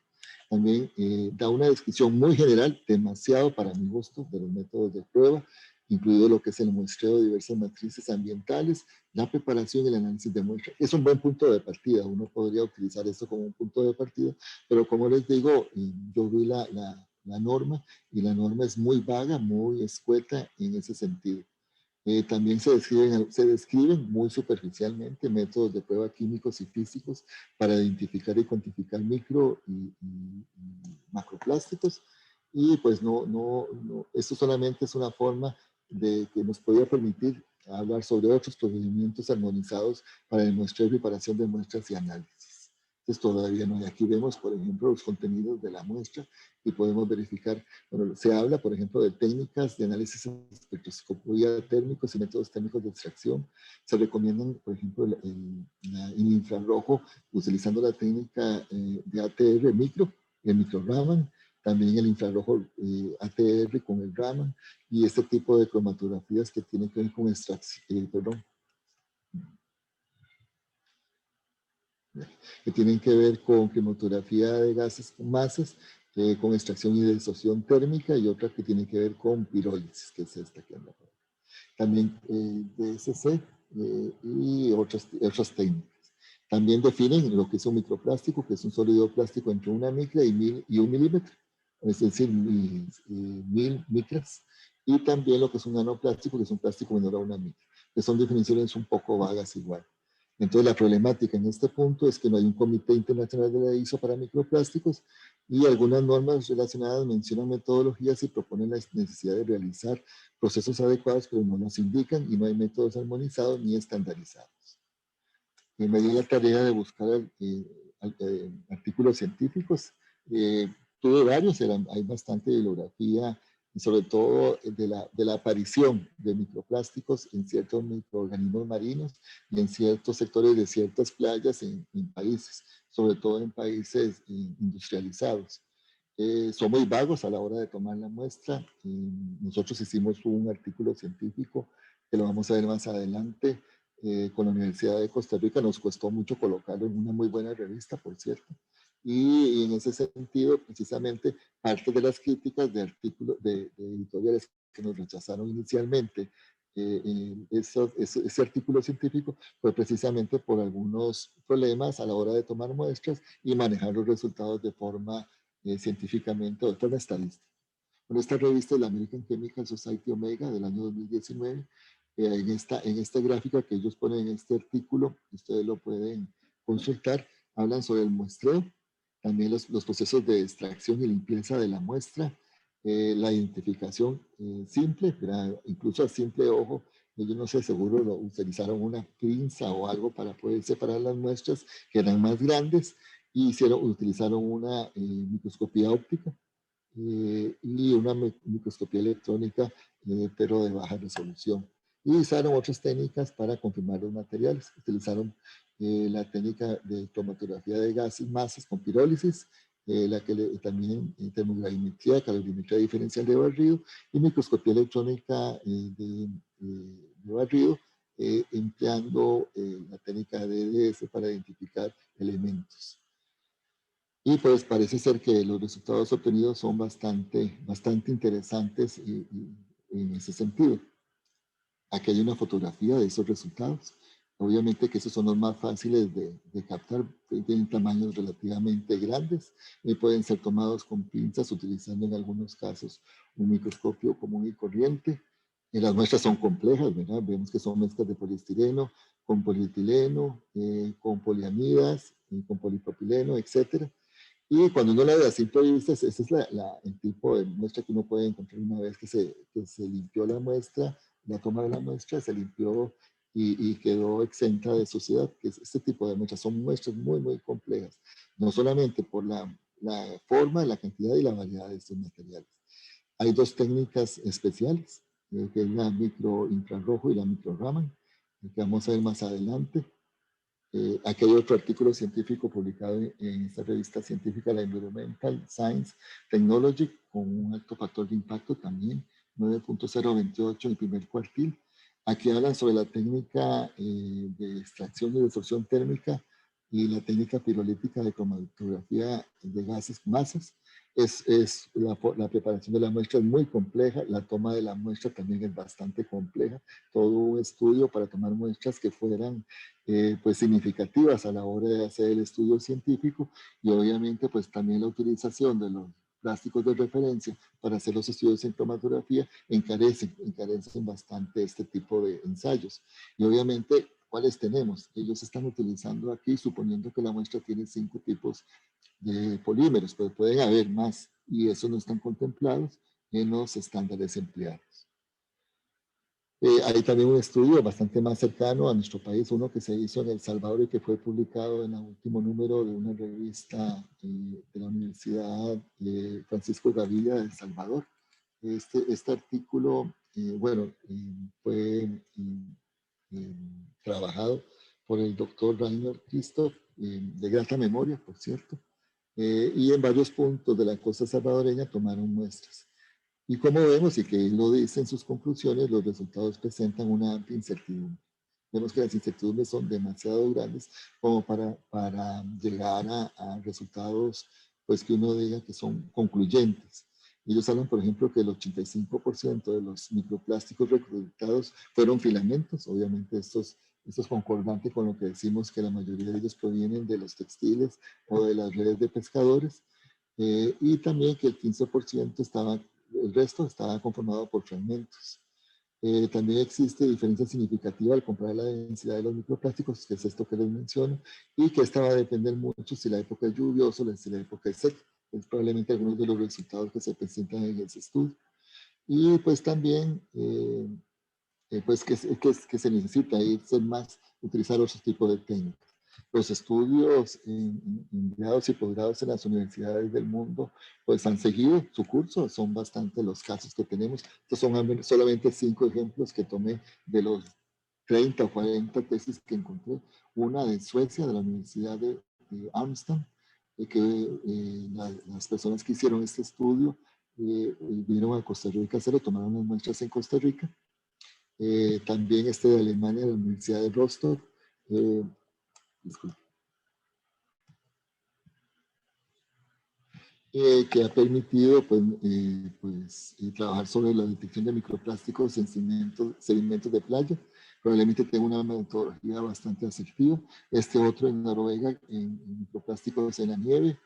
También da una descripción muy general, demasiado para mi gusto, de los métodos de prueba, incluido lo que es el muestreo de diversas matrices ambientales, la preparación y el análisis de muestras. Es un buen punto de partida, uno podría utilizar esto como un punto de partida, pero como les digo, yo vi la norma y la norma es muy vaga, muy escueta en ese sentido. También se describen muy superficialmente métodos de prueba químicos y físicos para identificar y cuantificar micro y macroplásticos. Y pues esto solamente es una forma de que nos podría permitir hablar sobre otros procedimientos armonizados para el muestreo y preparación de muestras y análisis. Entonces todavía no hay. Aquí vemos, por ejemplo, los contenidos de la muestra y podemos verificar, bueno, se habla, por ejemplo, de técnicas de análisis de espectroscopía térmicos y métodos térmicos de extracción. Se recomiendan, por ejemplo, el infrarrojo utilizando la técnica de ATR micro, el micro Raman, también el infrarrojo ATR con el Raman y este tipo de cromatografías que tienen que ver con extracción, que tienen que ver con cromatografía de gases con masas, con extracción y disuasión térmica, y otra que tiene que ver con pirólisis, que es esta que anda por acá. También DSC y otras técnicas. También definen lo que es un microplástico, que es un sólido plástico entre una micra y un milímetro, es decir, 1000 micras. Y también lo que es un nanoplástico, que es un plástico menor a una micra, que son definiciones un poco vagas igual. Entonces la problemática en este punto es que no hay un comité internacional de la ISO para microplásticos y algunas normas relacionadas mencionan metodologías y proponen la necesidad de realizar procesos adecuados, pero no nos indican y no hay métodos armonizados ni estandarizados. Me di la tarea de buscar artículos científicos. Tuve varios, hay bastante bibliografía y sobre todo de la aparición de microplásticos en ciertos microorganismos marinos y en ciertos sectores de ciertas playas en países, sobre todo en países industrializados. Son muy vagos a la hora de tomar la muestra. Nosotros hicimos un artículo científico que lo vamos a ver más adelante con la Universidad de Costa Rica. Nos costó mucho colocarlo en una muy buena revista, por cierto. Y en ese sentido, precisamente, parte de las críticas de artículos de editoriales que nos rechazaron inicialmente ese artículo científico fue precisamente por algunos problemas a la hora de tomar muestras y manejar los resultados de forma científicamente o de forma estadística. Bueno, esta revista es la American Chemical Society Omega del año 2019. En esta gráfica que ellos ponen en este artículo, ustedes lo pueden consultar, hablan sobre el muestreo, también los procesos de extracción y limpieza de la muestra, la identificación simple, pero incluso a simple ojo, yo no sé, seguro utilizaron una pinza o algo para poder separar las muestras que eran más grandes y utilizaron una microscopía óptica y una microscopía electrónica, pero de baja resolución. Y usaron otras técnicas para confirmar los materiales. Utilizaron la técnica de cromatografía de gases, masas con pirólisis, también termogravimetría, calorimetría diferencial de barrido y microscopía electrónica de barrido, empleando la técnica de DDS para identificar elementos. Y pues parece ser que los resultados obtenidos son bastante interesantes en ese sentido. Aquí hay una fotografía de esos resultados. Obviamente que esos son los más fáciles de captar, tienen tamaños relativamente grandes y pueden ser tomados con pinzas utilizando en algunos casos un microscopio común y corriente. Las muestras son complejas, ¿verdad? Vemos que son mezclas de poliestireno, con polietileno, con poliamidas, con polipropileno, etcétera. Y cuando uno la ve a simple vista, ese es el tipo de muestra que uno puede encontrar una vez que se limpió la muestra, la toma de la muestra, se limpió y quedó exenta de suciedad. Este tipo de muestras son muestras muy complejas, no solamente por la forma, la cantidad y la variedad de estos materiales. Hay dos técnicas especiales, que es la microinfrarrojo y la microraman, que vamos a ver más adelante. Aquí hay otro artículo científico publicado en esta revista científica, la Environmental Science Technology, con un alto factor de impacto también, 9.028 en el primer cuartil. Aquí hablan sobre la técnica de extracción y desorción térmica y la técnica pirolítica de cromatografía de gases, masas. La preparación de la muestra es muy compleja, la toma de la muestra también es bastante compleja, todo un estudio para tomar muestras que fueran pues significativas a la hora de hacer el estudio científico y obviamente pues también la utilización de los plásticos de referencia para hacer los estudios en cromatografía encarecen bastante este tipo de ensayos. Y obviamente, ¿cuáles tenemos? Ellos están utilizando aquí, suponiendo que la muestra tiene 5 tipos de polímeros, pero pueden haber más y eso no están contemplados en los estándares empleados. Hay también un estudio bastante más cercano a nuestro país, uno que se hizo en El Salvador y que fue publicado en el último número de una revista de la Universidad Francisco Gaviria de El Salvador. Este artículo, fue trabajado por el doctor Rainer Christoph, de grata memoria, por cierto, y en varios puntos de la costa salvadoreña tomaron muestras. Y como vemos, y que él lo dice en sus conclusiones, los resultados presentan una amplia incertidumbre. Vemos que las incertidumbres son demasiado grandes como para llegar a resultados pues, que uno diga que son concluyentes. Ellos hablan, por ejemplo, que el 85% de los microplásticos recolectados fueron filamentos. Obviamente esto es concordante con lo que decimos que la mayoría de ellos provienen de los textiles o de las redes de pescadores. Y también que el 15% el resto estaba conformado por fragmentos. También existe diferencia significativa al comparar la densidad de los microplásticos, que es esto que les menciono, y que esta va a depender mucho si la época es lluviosa o si la época es seca. Es probablemente algunos de los resultados que se presentan en ese estudio. Y pues también pues que se necesita irse más, utilizar otros tipos de técnicas. Los estudios en grados y posgrados en las universidades del mundo pues han seguido su curso, son bastante los casos que tenemos. Estos son solamente 5 ejemplos que tomé de los 30 o 40 tesis que encontré. Una de Suecia, de la Universidad de Armstrong, las personas que hicieron este estudio vinieron a Costa Rica a hacerlo, tomaron las muestras en Costa Rica. También de Alemania, de la Universidad de Rostock. Que ha permitido trabajar sobre la detección de microplásticos en sedimentos de playa. Probablemente tenga una metodología bastante asertiva. Otro en Noruega, en microplásticos en la nieve.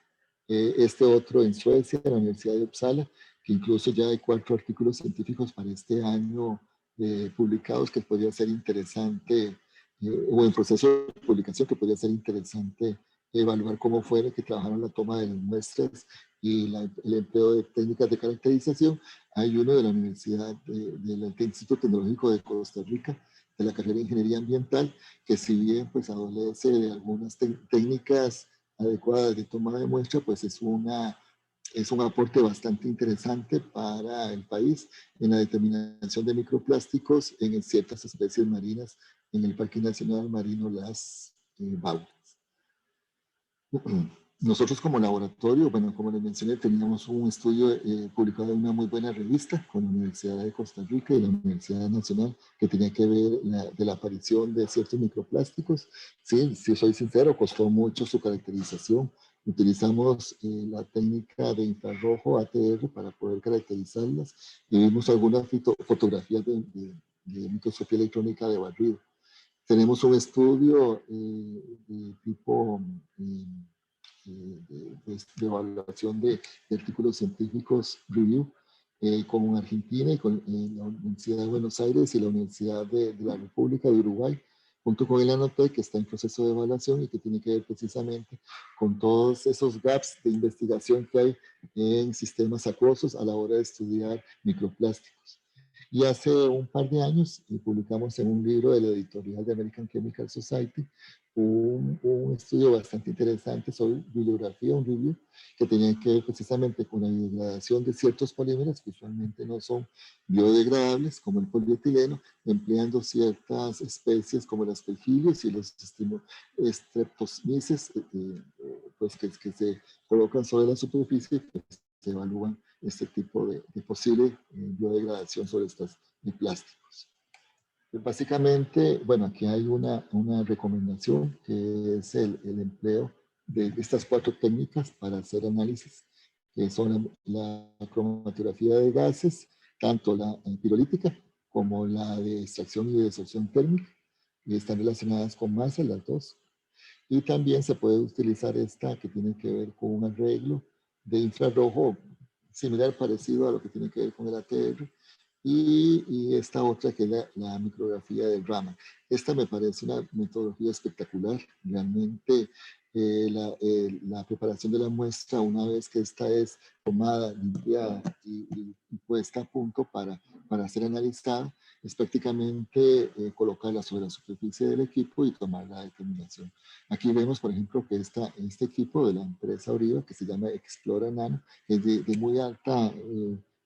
Otro en Suecia, en la Universidad de Uppsala, que incluso ya hay 4 artículos científicos para este año publicados que podría ser interesante, o en proceso de publicación que podría ser interesante evaluar cómo fue que trabajaron la toma de las muestras y el empleo de técnicas de caracterización. Hay uno de la Universidad del Instituto Tecnológico de Costa Rica, de la carrera de Ingeniería Ambiental, que si bien pues adolece de algunas técnicas adecuadas de toma de muestra, pues es un aporte bastante interesante para el país en la determinación de microplásticos en ciertas especies marinas en el Parque Nacional Marino Las Bauras. Nosotros como laboratorio, bueno, como les mencioné, teníamos un estudio publicado en una muy buena revista con la Universidad de Costa Rica y la Universidad Nacional que tenía que ver de la aparición de ciertos microplásticos. Sí, si soy sincero, costó mucho su caracterización. Utilizamos la técnica de infrarrojo ATR para poder caracterizarlas y vimos algunas fotografías de microscopía electrónica de barrido. Tenemos un estudio de tipo de evaluación de artículos científicos review con Argentina y con la Universidad de Buenos Aires y la Universidad de la República de Uruguay, junto con el ANOTEC, que está en proceso de evaluación y que tiene que ver precisamente con todos esos gaps de investigación que hay en sistemas acuosos a la hora de estudiar microplásticos. Y hace un par de años publicamos en un libro de la editorial de American Chemical Society un estudio bastante interesante sobre bibliografía, un review, que tenía que ver precisamente con la biodegradación de ciertos polímeros que usualmente no son biodegradables, como el polietileno, empleando ciertas especies como las perfilios y los streptomyces, pues que se colocan sobre la superficie, pues se evalúan este tipo de posible biodegradación sobre estos plásticos. Básicamente, bueno, aquí hay una recomendación que es el empleo de estas 4 técnicas para hacer análisis, que son la cromatografía de gases, tanto la pirolítica como la de extracción y de desorción térmica, y están relacionadas con masa, las dos. Y también se puede utilizar esta que tiene que ver con un arreglo de infrarrojo similar, parecido a lo que tiene que ver con el ATR, y esta otra que es la micrografía de Raman. Esta me parece una metodología espectacular. Realmente la preparación de la muestra, una vez que esta es tomada, limpiada y puesta a punto para ser analizada, es prácticamente colocarla sobre la superficie del equipo y tomar la determinación. Aquí vemos, por ejemplo, que este equipo de la empresa Oriva, que se llama Explora Nano, es de muy alta...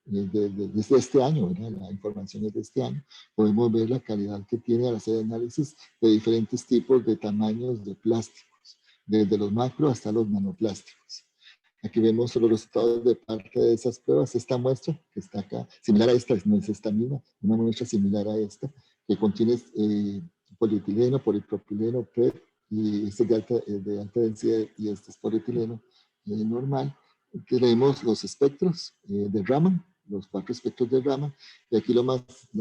desde este año, ¿verdad? La información es de este año, podemos ver la calidad que tiene al hacer análisis de diferentes tipos de tamaños de plásticos, desde los macro hasta los nanoplásticos. Aquí vemos los resultados de parte de esas pruebas. Esta muestra que está acá, similar a esta, no es esta misma, una muestra similar a esta, que contiene polietileno, polipropileno, PET, y este es de alta densidad y este es polietileno normal. Tenemos los espectros de Raman, los 4 espectros de Raman, y aquí lo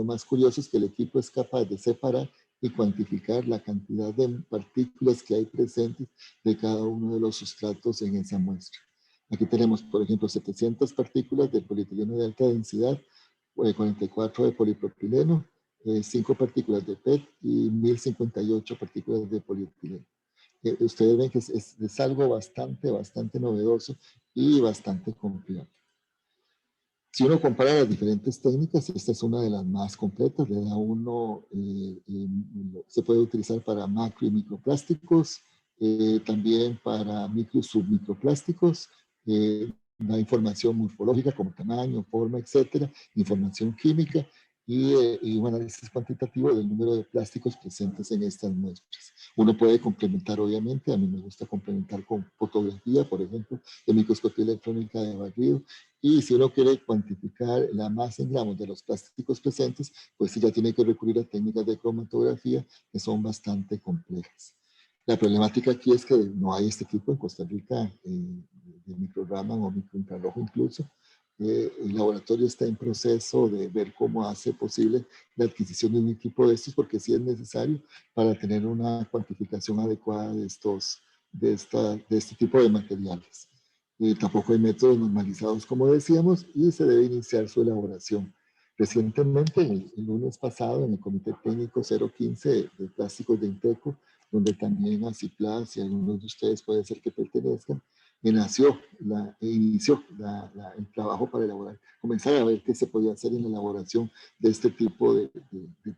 más curioso es que el equipo es capaz de separar y cuantificar la cantidad de partículas que hay presentes de cada uno de los sustratos en esa muestra. Aquí tenemos, por ejemplo, 700 partículas de polietileno de alta densidad, 44 de polipropileno, 5 partículas de PET y 1058 partículas de polietileno. Ustedes ven que es algo bastante novedoso y bastante complejo. Si uno compara las diferentes técnicas, esta es una de las más completas. Le da uno, se puede utilizar para macro y microplásticos, también para micro y submicroplásticos, da información morfológica como tamaño, forma, etcétera, información química y un análisis cuantitativo del número de plásticos presentes en estas muestras. Uno puede complementar, obviamente, a mí me gusta complementar con fotografía, por ejemplo, de microscopía electrónica de barrido, y si uno quiere cuantificar la masa en gramos de los plásticos presentes, pues ya tiene que recurrir a técnicas de cromatografía que son bastante complejas. La problemática aquí es que no hay este tipo en Costa Rica de microraman o microinfrarrojo incluso. El laboratorio está en proceso de ver cómo hace posible la adquisición de un equipo de estos, porque sí es necesario para tener una cuantificación adecuada de este tipo de materiales. Tampoco hay métodos normalizados, como decíamos, y se debe iniciar su elaboración. Recientemente, el lunes pasado, en el Comité Técnico 015 de Plásticos de Inteco, donde también Aciplas y algunos de ustedes puede ser que pertenezcan, inició el trabajo para elaborar, comenzar a ver qué se podía hacer en la elaboración de este tipo de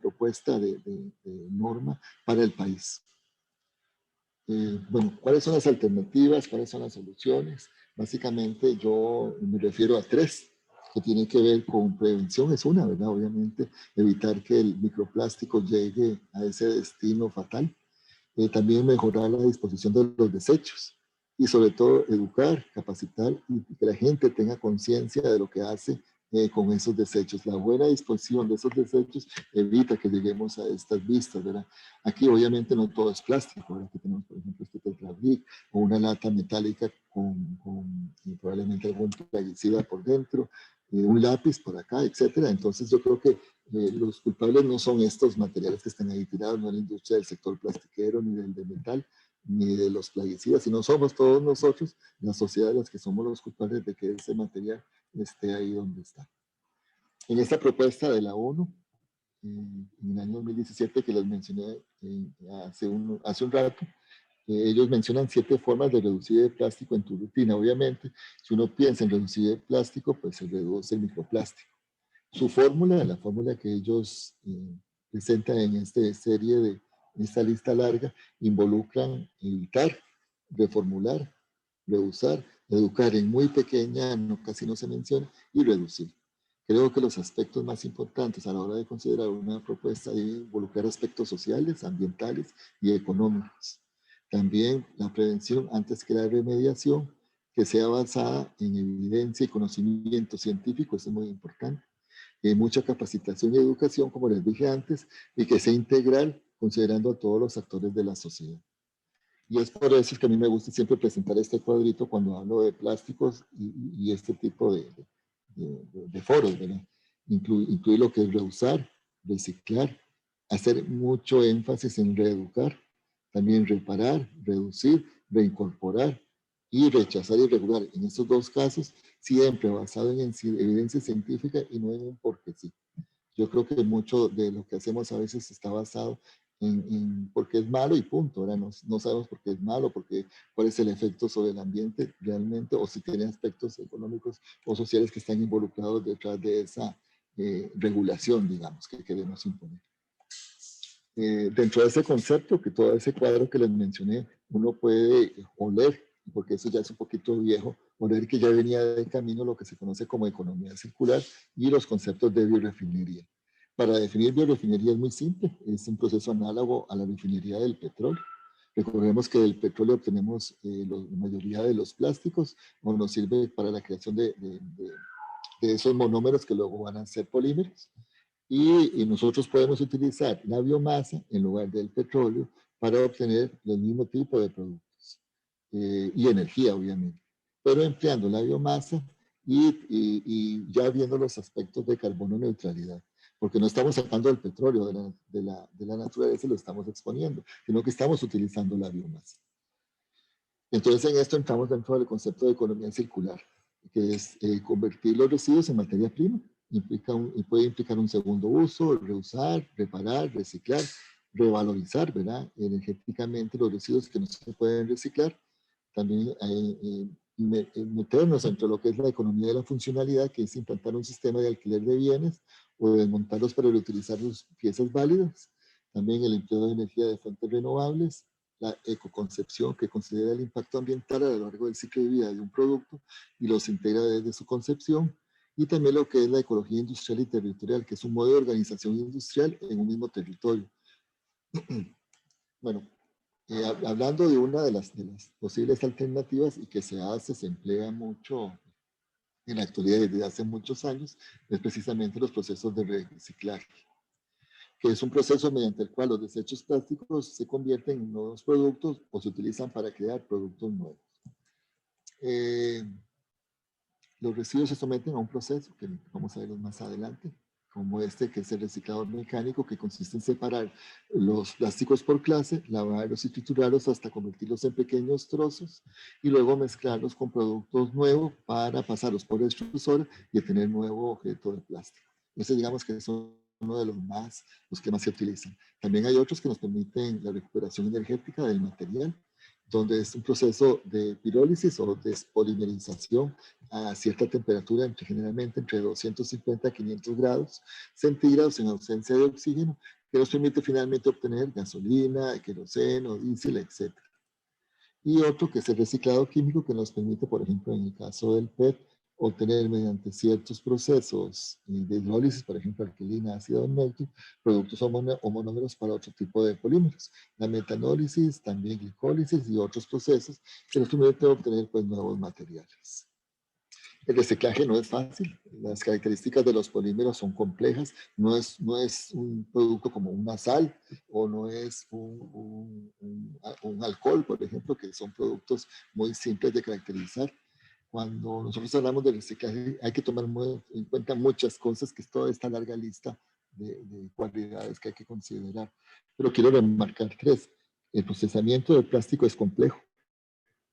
propuesta de norma para el país. Bueno, ¿cuáles son las alternativas? ¿Cuáles son las soluciones? Básicamente yo me refiero a tres que tienen que ver con prevención, es una, ¿verdad? Obviamente, evitar que el microplástico llegue a ese destino fatal. También mejorar la disposición de los desechos y sobre todo educar, capacitar y que la gente tenga conciencia de lo que hace con esos desechos. La buena disposición de esos desechos evita que lleguemos a estas vistas, ¿verdad? Aquí obviamente no todo es plástico, ¿verdad? Aquí tenemos por ejemplo este tetrabric o una lata metálica con probablemente algún plaguicida por dentro, un lápiz por acá, etcétera. Entonces yo creo que los culpables no son estos materiales que están ahí tirados, no la industria del sector plastiquero, ni del de metal, ni de los plaguicidas, sino somos todos nosotros, la sociedad, las que somos los culpables de que ese material esté ahí donde está. En esta propuesta de la ONU, en el año 2017, que les mencioné hace un rato, ellos mencionan 7 formas de reducir el plástico en tu rutina. Obviamente, si uno piensa en reducir el plástico, pues se reduce el microplástico. Su fórmula, la fórmula que ellos presentan en esta serie de esta lista larga, involucran evitar, reformular, reusar, educar en muy pequeña, casi no se menciona, y reducir. Creo que los aspectos más importantes a la hora de considerar una propuesta deben involucrar aspectos sociales, ambientales y económicos. También la prevención antes que la remediación, que sea basada en evidencia y conocimiento científico, eso es muy importante. Mucha capacitación y educación, como les dije antes, y que sea integral, considerando a todos los actores de la sociedad. Y es por eso que a mí me gusta siempre presentar este cuadrito cuando hablo de plásticos y este tipo de foros, ¿verdad? Incluir lo que es reusar, reciclar, hacer mucho énfasis en reeducar, también reparar, reducir, reincorporar y rechazar y regular. En estos dos casos, siempre basado en evidencia científica y no en un porque sí. Yo creo que mucho de lo que hacemos a veces está basado en porque es malo y punto. Ahora no sabemos por qué es malo, porque cuál es el efecto sobre el ambiente realmente, o si tiene aspectos económicos o sociales que están involucrados detrás de esa regulación, digamos, que queremos imponer. Dentro de ese concepto, que todo ese cuadro que les mencioné, uno puede oler, porque eso ya es un poquito viejo, oler que ya venía de camino lo que se conoce como economía circular y los conceptos de biorefinería. Para definir biorefinería es muy simple, es un proceso análogo a la refinería del petróleo. Recordemos que del petróleo obtenemos la mayoría de los plásticos, o nos sirve para la creación de esos monómeros que luego van a ser polímeros. Y nosotros podemos utilizar la biomasa en lugar del petróleo para obtener el mismo tipo de productos y energía, obviamente, pero empleando la biomasa y ya viendo los aspectos de carbono neutralidad, porque no estamos sacando el petróleo de la naturaleza y lo estamos exponiendo, sino que estamos utilizando la biomasa. Entonces en esto entramos dentro del concepto de economía circular, que es convertir los residuos en materia prima. Puede implicar un segundo uso, reusar, reparar, reciclar, revalorizar, ¿verdad? Energéticamente los residuos que no se pueden reciclar. También meternos entre lo que es la economía de la funcionalidad, que es implantar un sistema de alquiler de bienes o desmontarlos para reutilizar sus piezas válidas. También el empleo de energía de fuentes renovables, la ecoconcepción, que considera el impacto ambiental a lo largo del ciclo de vida de un producto y los integra desde su concepción. Y también lo que es la ecología industrial y territorial, que es un modo de organización industrial en un mismo territorio. Bueno, hablando de una de las posibles alternativas y que se emplea mucho en la actualidad desde hace muchos años, es precisamente los procesos de reciclaje, que es un proceso mediante el cual los desechos plásticos se convierten en nuevos productos o se utilizan para crear productos nuevos. Los residuos se someten a un proceso que vamos a ver más adelante, como este que es el reciclador mecánico, que consiste en separar los plásticos por clase, lavarlos y triturarlos hasta convertirlos en pequeños trozos y luego mezclarlos con productos nuevos para pasarlos por extrusor y obtener nuevo objeto de plástico. Entonces digamos que son uno de los que más se utilizan. También hay otros que nos permiten la recuperación energética del material, donde es un proceso de pirólisis o despolimerización a cierta temperatura, generalmente entre 250 a 500 grados centígrados en ausencia de oxígeno, que nos permite finalmente obtener gasolina, queroseno, diésel, etc. Y otro que es el reciclado químico, que nos permite, por ejemplo, en el caso del PET, obtener mediante ciertos procesos de hidrólisis, por ejemplo, alquilina, ácido nítrico, productos monómeros para otro tipo de polímeros. La metanólisis, también glicólisis y otros procesos que nos permiten obtener pues, nuevos materiales. El reciclaje no es fácil, las características de los polímeros son complejas, no es un producto como una sal o no es un alcohol, por ejemplo, que son productos muy simples de caracterizar. Cuando nosotros hablamos de reciclaje hay que tomar en cuenta muchas cosas, que es toda esta larga lista de cualidades que hay que considerar. Pero quiero remarcar tres. El procesamiento del plástico es complejo.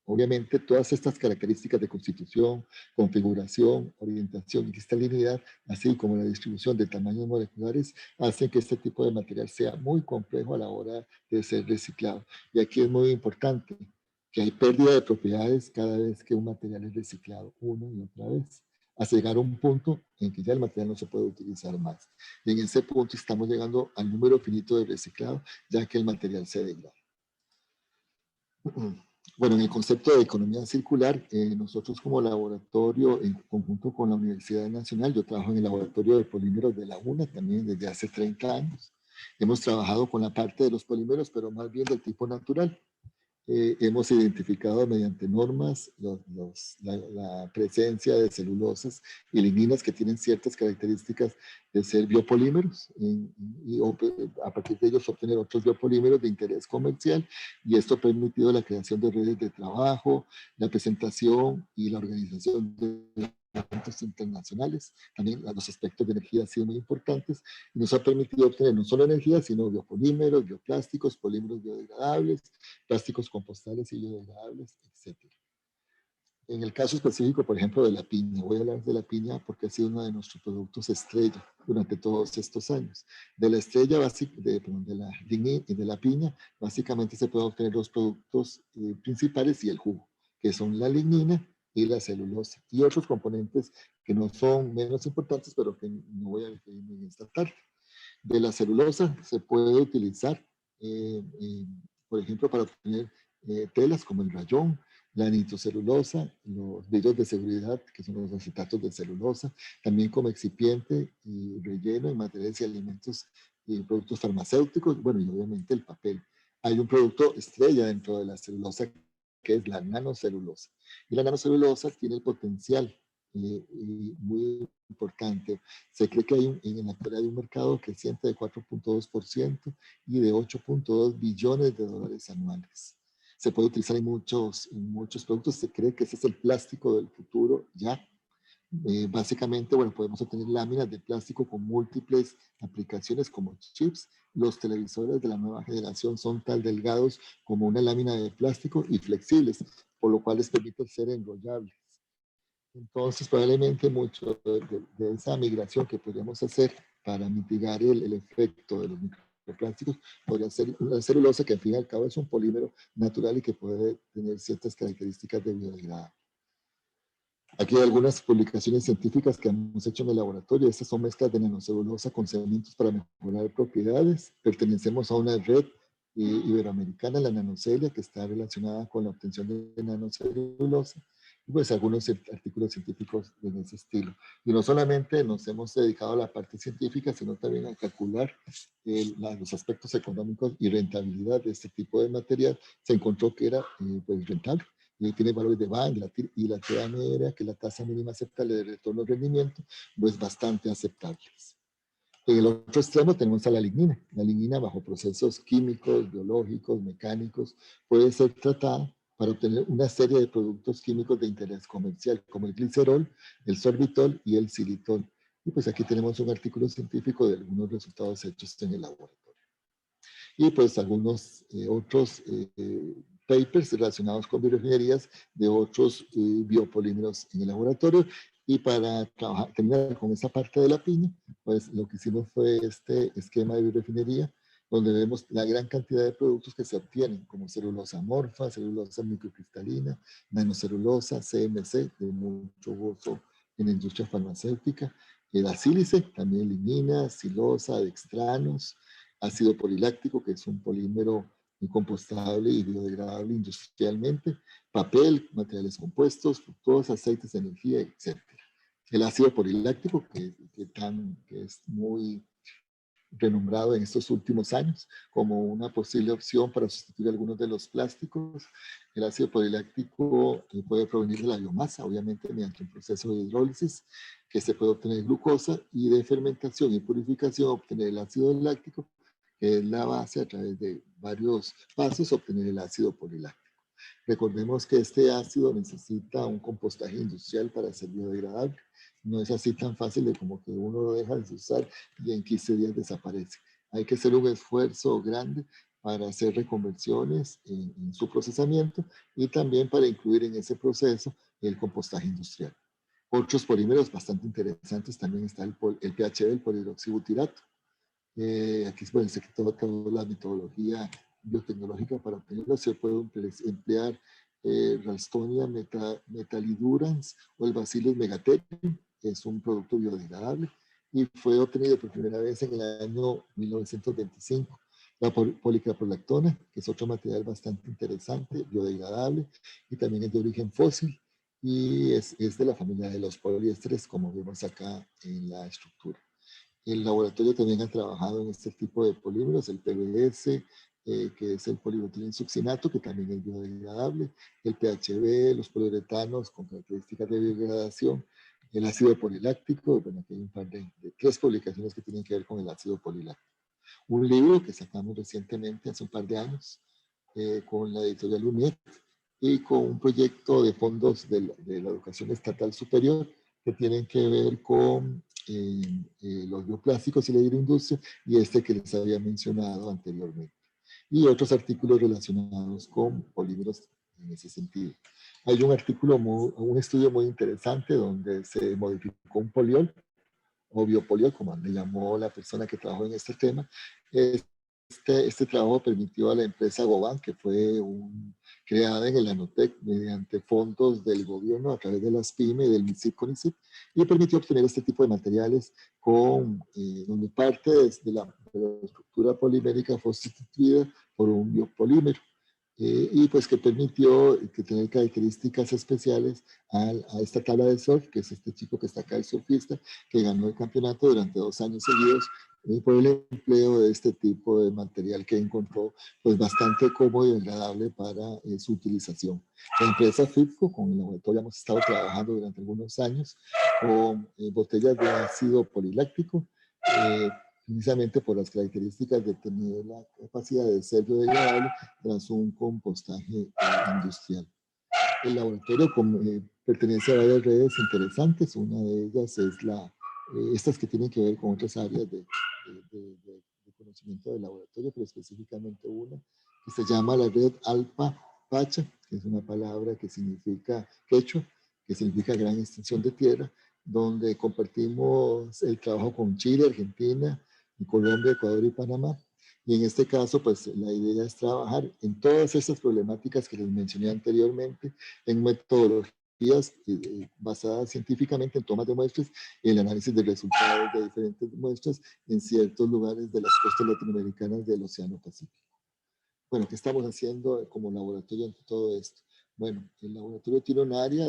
Obviamente, todas estas características de constitución, configuración, orientación y cristalinidad, así como la distribución de tamaños moleculares, hacen que este tipo de material sea muy complejo a la hora de ser reciclado. Y aquí es muy importante que hay pérdida de propiedades cada vez que un material es reciclado una y otra vez, hasta llegar a un punto en que ya el material no se puede utilizar más. Y en ese punto estamos llegando al número finito de reciclado, ya que el material se degrada. Bueno, en el concepto de economía circular, nosotros como laboratorio, en conjunto con la Universidad Nacional, yo trabajo en el laboratorio de polímeros de la UNA también desde hace 30 años. Hemos trabajado con la parte de los polímeros, pero más bien del tipo natural. Hemos identificado mediante normas la presencia de celulosas y ligninas que tienen ciertas características de ser biopolímeros y a partir de ellos obtener otros biopolímeros de interés comercial, y esto ha permitido la creación de redes de trabajo, la presentación y la organización de eventos internacionales. También los aspectos de energía han sido muy importantes y nos ha permitido obtener no solo energía, sino biopolímeros, bioplásticos, polímeros biodegradables, plásticos compostales y biodegradables, etc. En el caso específico, por ejemplo, de la piña, voy a hablar de la piña porque ha sido uno de nuestros productos estrella durante todos estos años. De la estrella básica, de la piña, básicamente se pueden obtener dos productos principales y el jugo, que son la lignina y la celulosa, y otros componentes que no son menos importantes, pero que no voy a referirme en esta tarde. De la celulosa se puede utilizar, por ejemplo, para obtener telas como el rayón, la nitrocelulosa, los vidrios de seguridad, que son los acetatos de celulosa, también como excipiente y relleno en materiales y alimentos y productos farmacéuticos, bueno, y obviamente el papel. Hay un producto estrella dentro de la celulosa que es la nanocelulosa. Y la nanocelulosa tiene el potencial muy importante. Se cree que en la actualidad hay un mercado creciente de 4.2% y de 8.2 billones de dólares anuales. Se puede utilizar en muchos productos. Se cree que ese es el plástico del futuro ya. Básicamente, bueno, podemos obtener láminas de plástico con múltiples aplicaciones como chips. Los televisores de la nueva generación son tan delgados como una lámina de plástico y flexibles, por lo cual les permite ser enrollables. Entonces, probablemente mucho de esa migración que podríamos hacer para mitigar el efecto de los microplásticos podría ser una celulosa, que al fin y al cabo es un polímero natural y que puede tener ciertas características de biodegradable. Aquí hay algunas publicaciones científicas que hemos hecho en el laboratorio. Estas son mezclas de nanocelulosa con sedimentos para mejorar propiedades. Pertenecemos a una red iberoamericana, la Nanocelia, que está relacionada con la obtención de nanocelulosa. Y pues algunos artículos científicos en ese estilo. Y no solamente nos hemos dedicado a la parte científica, sino también a calcular los aspectos económicos y rentabilidad de este tipo de material. Se encontró que era pues rentable. Y tiene valores de Bank y la TAMR, que es la tasa mínima aceptable de retorno al rendimiento, pues bastante aceptables. En el otro extremo tenemos a la lignina. La lignina, bajo procesos químicos, biológicos, mecánicos, puede ser tratada para obtener una serie de productos químicos de interés comercial, como el glicerol, el sorbitol y el xilitol. Y pues aquí tenemos un artículo científico de algunos resultados hechos en el laboratorio. Y pues algunos otros papers relacionados con biorefinerías de otros biopolímeros en el laboratorio. Y para terminar con esa parte de la piña, pues lo que hicimos fue este esquema de biorefinería, donde vemos la gran cantidad de productos que se obtienen, como celulosa amorfa, celulosa microcristalina, nanocelulosa, CMC, de mucho uso en la industria farmacéutica, la sílice, también lignina, silosa, dextranos, ácido poliláctico, que es un polímero compostable y biodegradable industrialmente, papel, materiales compuestos, fructosa, aceites de energía, etc. El ácido poliláctico, que es muy renombrado en estos últimos años como una posible opción para sustituir algunos de los plásticos. El ácido poliláctico puede provenir de la biomasa, obviamente mediante un proceso de hidrólisis, que se puede obtener glucosa, y de fermentación y purificación obtener el ácido láctico, que es la base a través de varios pasos obtener el ácido poliláctico. Recordemos que este ácido necesita un compostaje industrial para ser biodegradable. No es así tan fácil de como que uno lo deja de usar y en 15 días desaparece. Hay que hacer un esfuerzo grande para hacer reconversiones en su procesamiento y también para incluir en ese proceso el compostaje industrial. Otros polímeros bastante interesantes también está el PHB, el polihidroxibutirato. Aquí pues, se quitó toda la metodología biotecnológica para obtenerlo. Se puede emplear Ralstonia metalidurans o el Bacillus megaterium, que es un producto biodegradable, y fue obtenido por primera vez en el año 1925. La policaprolactona, que es otro material bastante interesante, biodegradable, y también es de origen fósil, y es de la familia de los poliésteres, como vemos acá en la estructura. El laboratorio también ha trabajado en este tipo de polímeros, el PBS, que es el polibutililsuccinato, que también es biodegradable, el PHB, los poliuretanos con características de biodegradación, el ácido poliláctico. Bueno, aquí hay un par de 3 publicaciones que tienen que ver con el ácido poliláctico. Un libro que sacamos recientemente, hace un par de años, con la editorial UNED, y con un proyecto de fondos de la educación estatal superior que tienen que ver con los bioplásticos y la agroindustria, y este que les había mencionado anteriormente. Y otros artículos relacionados con polímeros en ese sentido. Hay un artículo, un estudio muy interesante donde se modificó un poliol, o biopoliol, como le llamó la persona que trabajó en este tema. Este trabajo permitió a la empresa Goban, que fue creada en el ANOTEC mediante fondos del gobierno a través de las PYME y del MISIP-CONICIT, y permitió obtener este tipo de materiales donde parte de la estructura polimérica fue sustituida por un biopolímero. Y pues que permitió que tener características especiales a esta tabla de surf, que es este chico que está acá, el surfista, que ganó el campeonato durante 2 años seguidos por el empleo de este tipo de material que encontró pues bastante cómodo y agradable para su utilización. La empresa FIPCO, con el laboratorio hemos estado trabajando durante algunos años con botellas de ácido poliláctico, precisamente por las características de tener la capacidad de ser biodegradable tras un compostaje industrial. El laboratorio pertenece a varias redes interesantes. Una de ellas es estas que tienen que ver con otras áreas de conocimiento del laboratorio, pero específicamente una que se llama la red Alpa Pacha, que es una palabra que significa quechua, que significa gran extensión de tierra, donde compartimos el trabajo con Chile, Argentina, Colombia, Ecuador y Panamá. Y en este caso, pues la idea es trabajar en todas estas problemáticas que les mencioné anteriormente, en metodologías basadas científicamente en tomas de muestras y el análisis de resultados de diferentes muestras en ciertos lugares de las costas latinoamericanas del Océano Pacífico. Bueno, ¿qué estamos haciendo como laboratorio ante todo esto? Bueno, el laboratorio tiene un área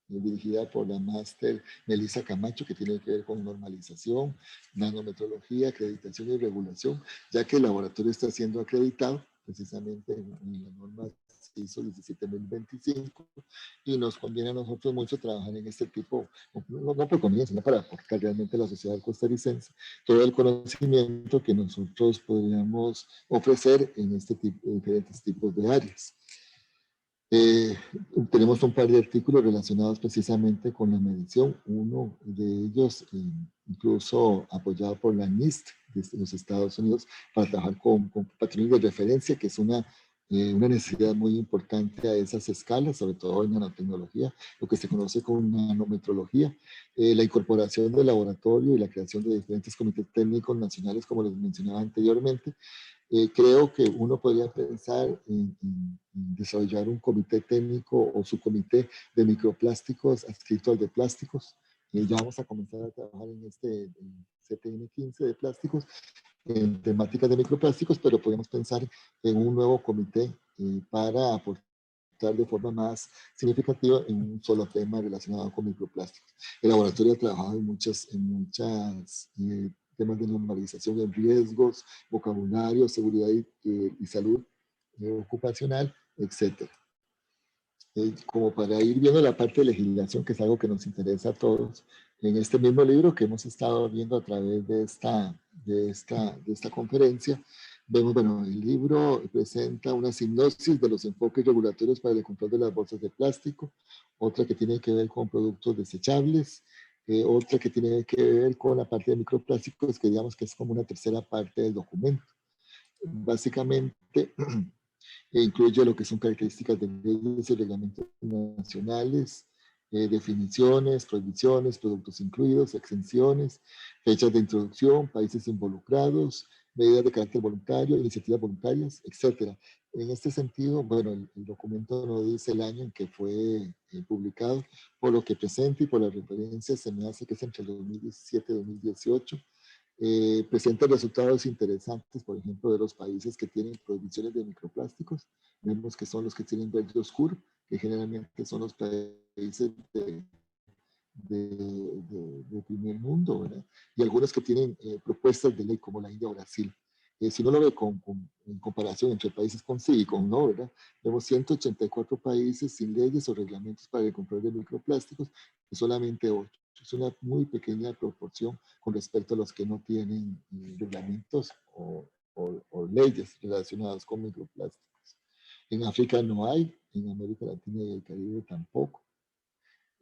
dirigida por la máster Melissa Camacho, que tiene que ver con normalización, nanometrología, acreditación y regulación, ya que el laboratorio está siendo acreditado precisamente en la norma ISO 17025, y nos conviene a nosotros mucho trabajar en este tipo, no por conveniencia, sino para aportar realmente a la sociedad costarricense todo el conocimiento que nosotros podríamos ofrecer en este tipo, diferentes tipos de áreas. Tenemos un par de artículos relacionados precisamente con la medición, uno de ellos incluso apoyado por la NIST de los Estados Unidos para trabajar con patrones de referencia, que es una una necesidad muy importante a esas escalas, sobre todo en nanotecnología, lo que se conoce como nanometrología, la incorporación del laboratorio y la creación de diferentes comités técnicos nacionales, como les mencionaba anteriormente. Creo que uno podría pensar en desarrollar un comité técnico o subcomité de microplásticos adscrito al de plásticos. Ya vamos a comenzar a trabajar en este CTN 15 de plásticos, en temáticas de microplásticos, pero podemos pensar en un nuevo comité para aportar de forma más significativa en un solo tema relacionado con microplásticos. El laboratorio ha trabajado en muchas temas de normalización de riesgos, vocabulario, seguridad y salud ocupacional, etcétera. Como para ir viendo la parte de legislación, que es algo que nos interesa a todos, en este mismo libro que hemos estado viendo a través de esta conferencia, vemos, bueno, el libro presenta una sinopsis de los enfoques regulatorios para el control de las bolsas de plástico, otra que tiene que ver con productos desechables, otra que tiene que ver con la parte de microplásticos, que digamos que es como una tercera parte del documento. Básicamente, incluye lo que son características de leyes y reglamentos nacionales, definiciones, prohibiciones, productos incluidos, exenciones, fechas de introducción, países involucrados, medidas de carácter voluntario, iniciativas voluntarias, etc. En este sentido, bueno, el documento no dice el año en que fue publicado, por lo que presenta y por las referencias se me hace que es entre el 2017 y 2018. Presenta resultados interesantes, por ejemplo, de los países que tienen prohibiciones de microplásticos. Vemos que son los que tienen verde oscuro, que generalmente son los países de primer mundo, ¿verdad? Y algunos que tienen propuestas de ley, como la India o Brasil. Si uno lo ve en comparación entre países con sí y con no, ¿verdad? Vemos 184 países sin leyes o reglamentos para el control de microplásticos y solamente 8. Es una muy pequeña proporción con respecto a los que no tienen reglamentos o leyes relacionadas con microplásticos. En África no hay, en América Latina y el Caribe tampoco.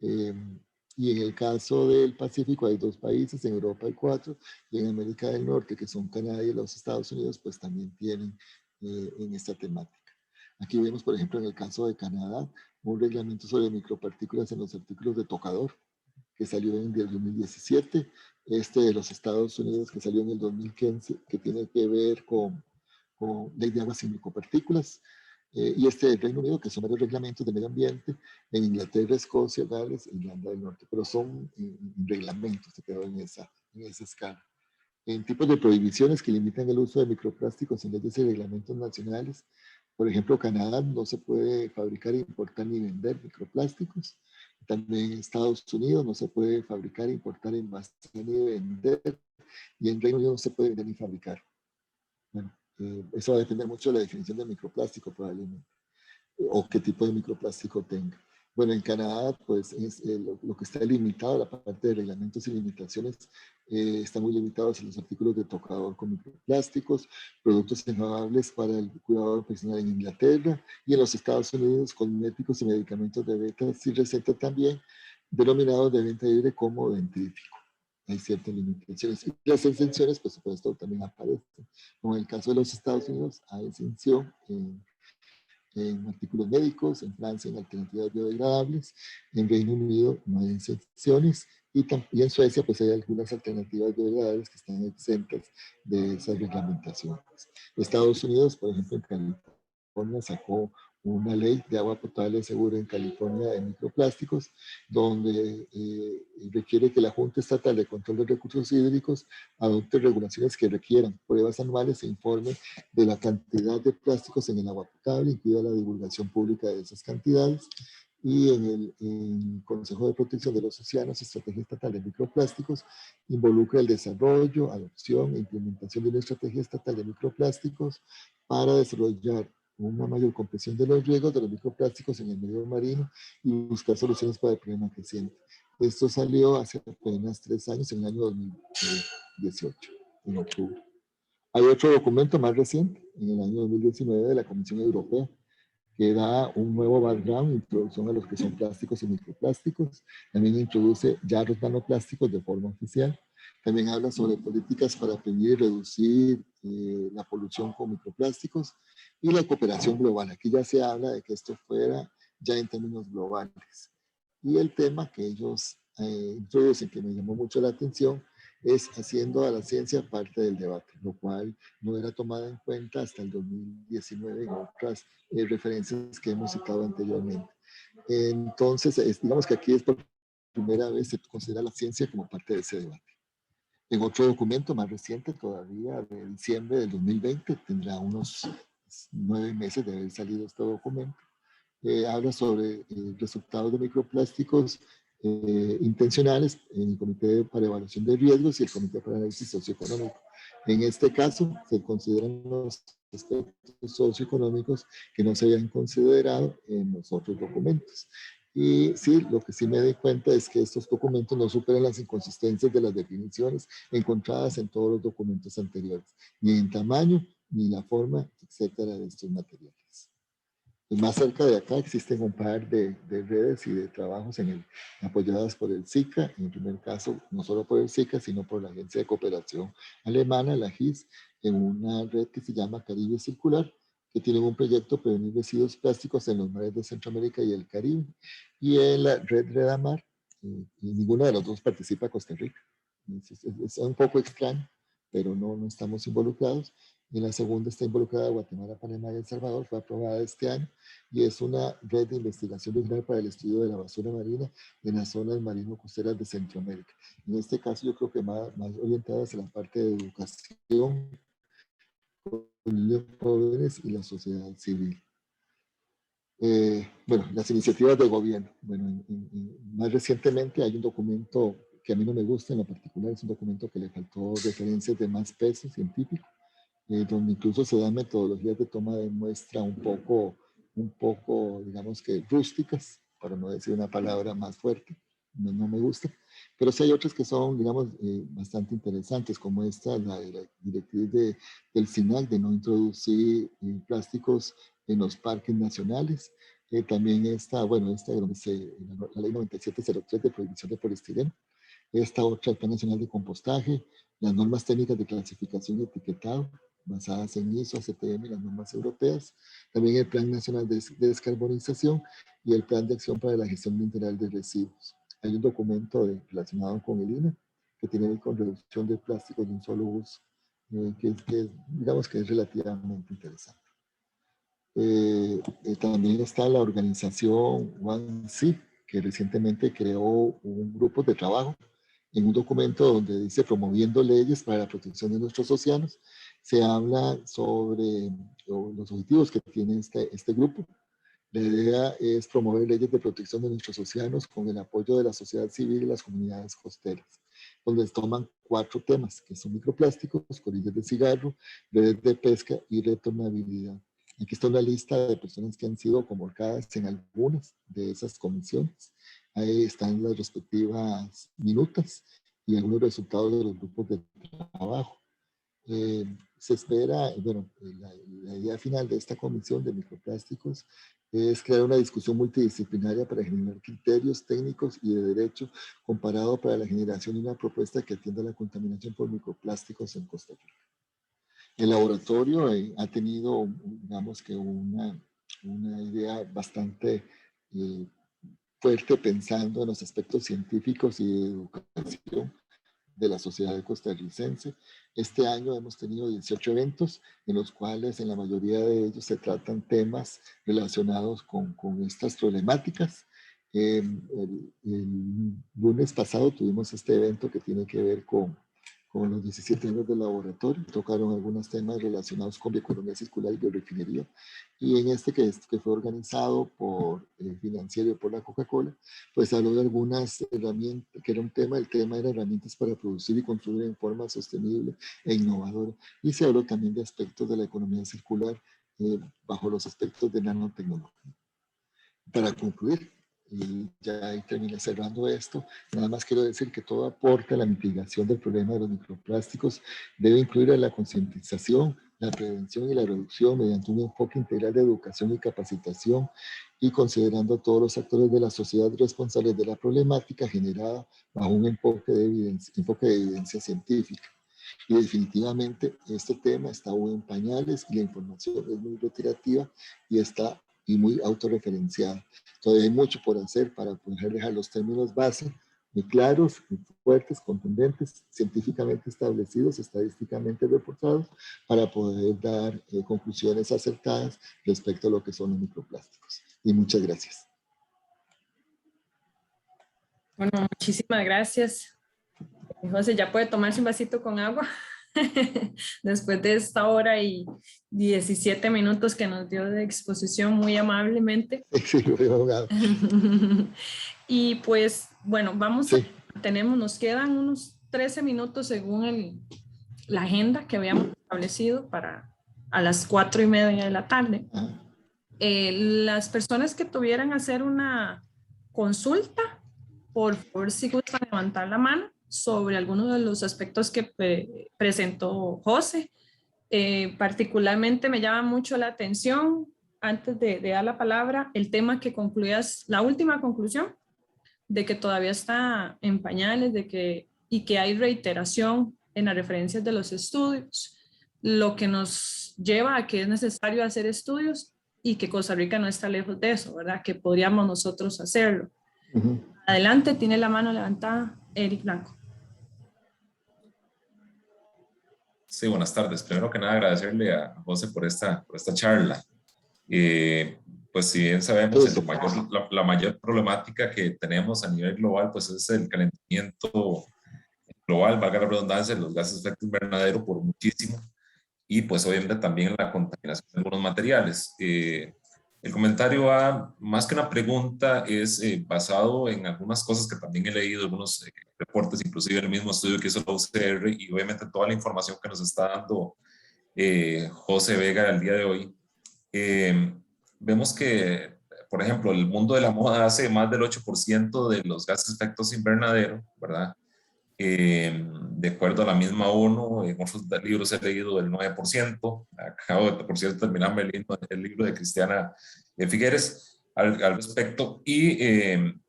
Y en el caso del Pacífico hay 2 países, en Europa hay 4, y en América del Norte, que son Canadá y los Estados Unidos, pues también tienen en esta temática. Aquí vemos, por ejemplo, en el caso de Canadá, un reglamento sobre micropartículas en los artículos de tocador, que salió en el 2017, este de los Estados Unidos, que salió en el 2015, que tiene que ver con ley de aguas sin micropartículas, y este del Reino Unido, que son varios reglamentos de medio ambiente, en Inglaterra, Escocia, Gales e Irlanda del Norte, pero son reglamentos, se quedó en esa escala. En tipos de prohibiciones que limitan el uso de microplásticos en leyes y reglamentos nacionales, por ejemplo, Canadá no se puede fabricar, importar ni vender microplásticos. También en Estados Unidos no se puede fabricar, importar, envasar ni vender. Y en Reino Unido no se puede vender ni fabricar. Bueno, eso va a depender mucho de la definición de microplástico probablemente, o qué tipo de microplástico tenga. Bueno, en Canadá, pues es lo que está limitado, la parte de reglamentos y limitaciones, está muy limitado a los artículos de tocador con microplásticos, productos enjuagables para el cuidado profesional en Inglaterra y en los Estados Unidos, cosméticos y medicamentos de venta sin receta también, denominados de venta libre como dentífrico. Hay ciertas limitaciones. Y las exenciones, por supuesto, también aparecen. Como en el caso de los Estados Unidos, hay exención en artículos médicos, en Francia en alternativas biodegradables, en Reino Unido no hay excepciones y en Suecia pues hay algunas alternativas biodegradables que están exentas de esas reglamentaciones. Estados Unidos, por ejemplo, en California sacó una ley de agua potable segura en California de microplásticos, donde requiere que la Junta Estatal de Control de Recursos Hídricos adopte regulaciones que requieran pruebas anuales e informe de la cantidad de plásticos en el agua potable, incluida la divulgación pública de esas cantidades. Y en el Consejo de Protección de los Océanos, Estrategia Estatal de Microplásticos, involucra el desarrollo, adopción e implementación de una estrategia estatal de microplásticos para desarrollar una mayor comprensión de los riesgos de los microplásticos en el medio marino y buscar soluciones para el problema creciente. Esto salió hace apenas 3 años, en el año 2018, en octubre. Hay otro documento más reciente, en el año 2019, de la Comisión Europea, que da un nuevo background, introducción a los que son plásticos y microplásticos. También introduce ya los nanoplásticos de forma oficial. También habla sobre políticas para prevenir y reducir la polución con microplásticos y la cooperación global. Aquí ya se habla de que esto fuera ya en términos globales. Y el tema que ellos introducen, que me llamó mucho la atención, es haciendo a la ciencia parte del debate, lo cual no era tomado en cuenta hasta el 2019 en otras referencias que hemos citado anteriormente. Entonces, digamos que aquí es por primera vez se considera la ciencia como parte de ese debate. En otro documento más reciente, todavía de diciembre del 2020, tendrá unos 9 meses de haber salido este documento, habla sobre resultados de microplásticos intencionales en el Comité para Evaluación de Riesgos y el Comité para Análisis Socioeconómico. En este caso, se consideran los aspectos socioeconómicos que no se habían considerado en los otros documentos. Y sí, lo que sí me doy cuenta es que estos documentos no superan las inconsistencias de las definiciones encontradas en todos los documentos anteriores, ni en tamaño, ni la forma, etcétera, de estos materiales. Y más cerca de acá existen un par de redes y de trabajos apoyadas por el SICA, en el primer caso no solo por el SICA, sino por la Agencia de Cooperación Alemana, la GIS, en una red que se llama Caribe Circular, que tiene un proyecto para prevenir residuos plásticos en los mares de Centroamérica y el Caribe. Y en la red Redamar, y ninguno de los dos participa Costa Rica. Es un poco extraño, pero no estamos involucrados. En la segunda está involucrada Guatemala, Panamá y El Salvador, fue aprobada este año y es una red de investigación regional para el estudio de la basura marina en las zonas marino-costeras de Centroamérica. En este caso yo creo que más orientada hacia la parte de educación con niños jóvenes y la sociedad civil. Bueno, las iniciativas de gobierno. Bueno, más recientemente hay un documento que a mí no me gusta en lo particular, es un documento que le faltó referencias de más peso científico, donde incluso se dan metodologías de toma de muestra un poco, digamos que rústicas, para no decir una palabra más fuerte, no me gusta, pero sí hay otras que son, digamos, bastante interesantes, como esta, la directriz del SINAC de no introducir plásticos en los parques nacionales, también esta, bueno, esta, la ley 9703 de prohibición de poliestireno, esta otra, el Plan Nacional de Compostaje, las normas técnicas de clasificación y etiquetado, basadas en ISO, ACTM y las normas europeas, también el Plan Nacional de Descarbonización y el Plan de Acción para la Gestión Integral de Residuos. Hay un documento relacionado con el INA que tiene que ver con reducción de plásticos de un solo uso, digamos que es relativamente interesante. También está la organización OneSea, que recientemente creó un grupo de trabajo en un documento donde dice promoviendo leyes para la protección de nuestros océanos. Se habla sobre los objetivos que tiene este grupo. La idea es promover leyes de protección de nuestros océanos con el apoyo de la sociedad civil y las comunidades costeras, donde toman 4 temas, que son microplásticos, colillas de cigarro, redes de pesca y retornabilidad. Aquí está una lista de personas que han sido convocadas en algunas de esas comisiones. Ahí están las respectivas minutas y algunos resultados de los grupos de trabajo. Se espera, bueno, la idea final de esta comisión de microplásticos es crear una discusión multidisciplinaria para generar criterios técnicos y de derecho comparado para la generación de una propuesta que atienda la contaminación por microplásticos en Costa Rica. El laboratorio ha tenido, digamos que una idea bastante fuerte pensando en los aspectos científicos y de educación de la sociedad costarricense. Este año hemos tenido 18 eventos en los cuales en la mayoría de ellos se tratan temas relacionados con estas problemáticas. El lunes pasado tuvimos este evento que tiene que ver con los 17 años del laboratorio. Tocaron algunos temas relacionados con bioeconomía circular y biorefinería. Y en este que fue organizado por el Financiero y por la Coca-Cola, pues habló de algunas herramientas, que era el tema era herramientas para producir y construir en forma sostenible e innovadora. Y se habló también de aspectos de la economía circular bajo los aspectos de nanotecnología. Para concluir, y ya ahí termina cerrando esto, nada más quiero decir que todo aporte a la mitigación del problema de los microplásticos debe incluir a la concientización, la prevención y la reducción mediante un enfoque integral de educación y capacitación y considerando a todos los actores de la sociedad responsables de la problemática generada bajo un enfoque de evidencia científica. Y definitivamente este tema está aún en pañales y la información es muy reiterativa y muy autorreferenciada. Todavía hay mucho por hacer para poder dejar los términos base muy claros, muy fuertes, contundentes, científicamente establecidos, estadísticamente reportados, para poder dar conclusiones acertadas respecto a lo que son los microplásticos. Y muchas gracias. Bueno, muchísimas gracias. José, ya puede tomarse un vasito con agua después de esta hora y 17 minutos que nos dio de exposición muy amablemente. Sí, abogado. Y pues, bueno, Sí. nos quedan unos 13 minutos según la agenda que habíamos establecido para a las 4:30 de la tarde. Las personas que tuvieran hacer una consulta, por favor, si gustan levantar la mano sobre algunos de los aspectos que presentó José. Particularmente me llama mucho la atención, antes de dar la palabra, el tema que concluías, la última conclusión, de que todavía está en pañales, y que hay reiteración en las referencias de los estudios, lo que nos lleva a que es necesario hacer estudios y que Costa Rica no está lejos de eso, ¿verdad? Que podríamos nosotros hacerlo. Adelante, tiene la mano levantada Eric Blanco. Sí, buenas tardes. Primero que nada, agradecerle a José por esta charla. Pues si bien sabemos, la mayor problemática que tenemos a nivel global, pues es el calentamiento global, valga la redundancia, los gases de efecto invernadero por muchísimo, y pues obviamente también la contaminación de algunos materiales. El comentario más que una pregunta, es basado en algunas cosas que también he leído, algunos reportes, inclusive el mismo estudio que hizo la UCR, y obviamente toda la información que nos está dando José Vega al día de hoy. Vemos que, por ejemplo, el mundo de la moda hace más del 8% de los gases de efecto invernadero, ¿verdad? De acuerdo a la misma ONU, en otros libros he leído del 9%. Acabo de, por cierto, terminarme el libro de Cristiana Figueres al respecto. Y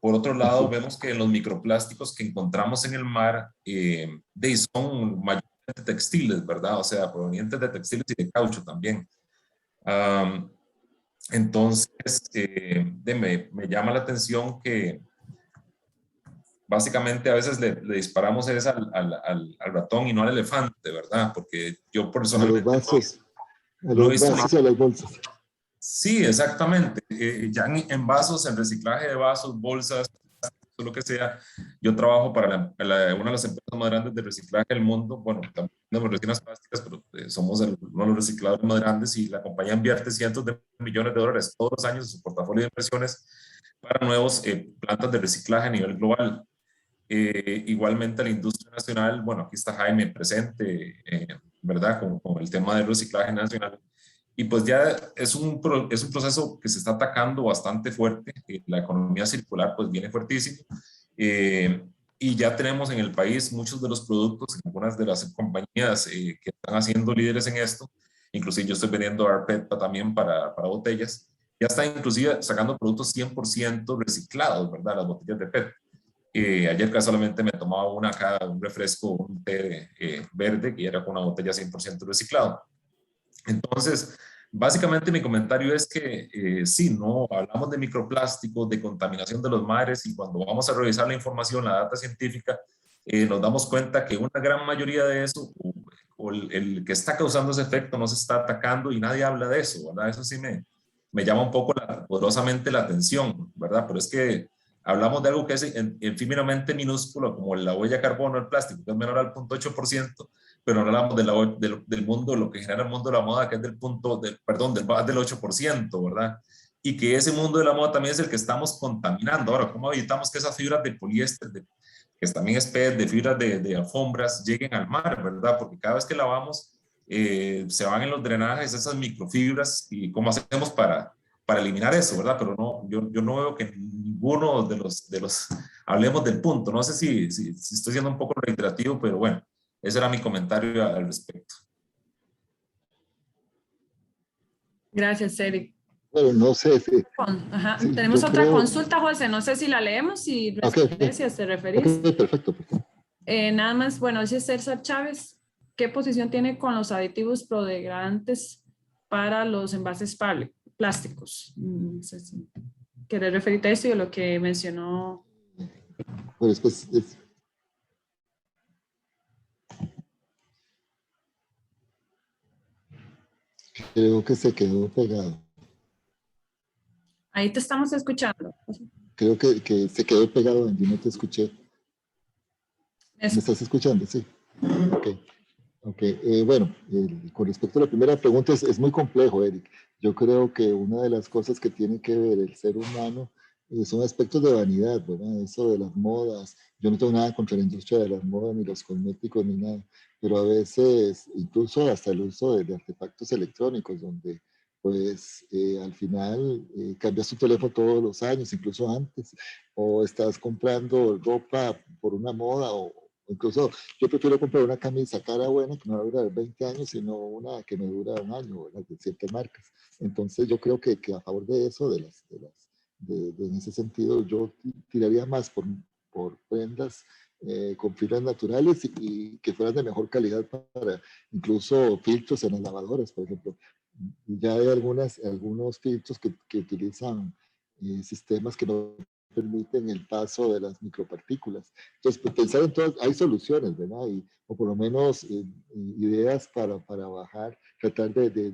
por otro lado, vemos que los microplásticos que encontramos en el mar son mayormente textiles, ¿verdad? O sea, provenientes de textiles y de caucho también. Entonces, me llama la atención que básicamente a veces le disparamos al ratón y no al elefante, ¿verdad? Porque yo personalmente... A los vasos, y a las bolsas. Sí, exactamente. Ya en vasos, en reciclaje de vasos, bolsas, lo que sea. Yo trabajo para una de las empresas más grandes de reciclaje del mundo. Bueno, también tenemos resinas plásticas, pero somos uno de los recicladores más grandes, y la compañía invierte cientos de millones de dólares todos los años en su portafolio de inversiones para nuevos plantas de reciclaje a nivel global. Igualmente la industria nacional, bueno, aquí está Jaime presente, ¿verdad? Con el tema del reciclaje nacional. Y pues ya es un proceso que se está atacando bastante fuerte. La economía circular pues viene fuertísimo. Y ya tenemos en el país muchos de los productos, algunas de las compañías que están haciendo líderes en esto. Inclusive yo estoy vendiendo rPET también para botellas. Ya están inclusive sacando productos 100% reciclados, ¿verdad? Las botellas de PET. Ayer casualmente me tomaba un refresco, un té verde, que era con una botella 100% reciclado. Entonces, básicamente mi comentario es que sí, no hablamos de microplásticos, de contaminación de los mares, y cuando vamos a revisar la información, la data científica, nos damos cuenta que una gran mayoría de eso, o el que está causando ese efecto, no se está atacando y nadie habla de eso, ¿verdad? Eso sí me llama un poco poderosamente la atención, ¿verdad? Pero es que hablamos de algo que es efímeramente minúsculo, como la huella de carbono del plástico, que es menor al 0.8%, pero no hablamos del mundo, lo que genera el mundo de la moda, que es del 8%, ¿verdad? Y que ese mundo de la moda también es el que estamos contaminando. Ahora, ¿cómo evitamos que esas fibras de poliéster, que también es PET, de fibras de alfombras, lleguen al mar, ¿verdad? Porque cada vez que lavamos, se van en los drenajes esas microfibras, y cómo hacemos para eliminar eso, ¿verdad? Pero no, yo no veo que ninguno de los hablemos del punto. No sé si estoy siendo un poco reiterativo, pero bueno, ese era mi comentario al respecto. Gracias, Eric. Bueno, no sé si... Ajá. Sí, Tenemos yo otra creo... consulta, José. No sé si la leemos y Okay, respondes si te referís. okay, perfecto. Nada más, bueno, dice César Chávez, ¿qué posición tiene con los aditivos prodegradantes para los envases plásticos? No sé si querés referirte a esto y a lo que mencionó. Pues, creo que se quedó pegado. Ahí te estamos escuchando. Creo que se quedó pegado, Angie, no te escuché. ¿Me estás escuchando? Sí. Ok. Bueno, con respecto a la primera pregunta, es muy complejo, Eric. Yo creo que una de las cosas que tiene que ver el ser humano son aspectos de vanidad, ¿verdad? Eso de las modas. Yo no tengo nada contra la industria de las modas, ni los cosméticos, ni nada, pero a veces, incluso hasta el uso de artefactos electrónicos, donde pues al final cambias tu teléfono todos los años, incluso antes, o estás comprando ropa por una moda, o incluso yo prefiero comprar una camisa cara buena que me va a durar 20 años, sino una que me dura un año, ¿verdad? De ciertas marcas. Entonces yo creo que a favor de eso, en ese sentido, yo tiraría más por prendas con fibras naturales y que fueran de mejor calidad, para incluso filtros en las lavadoras, por ejemplo. Ya hay algunos filtros que utilizan sistemas que no permiten el paso de las micropartículas. Entonces, pues, pensar en todas, hay soluciones, ¿verdad? O por lo menos ideas para bajar, tratar de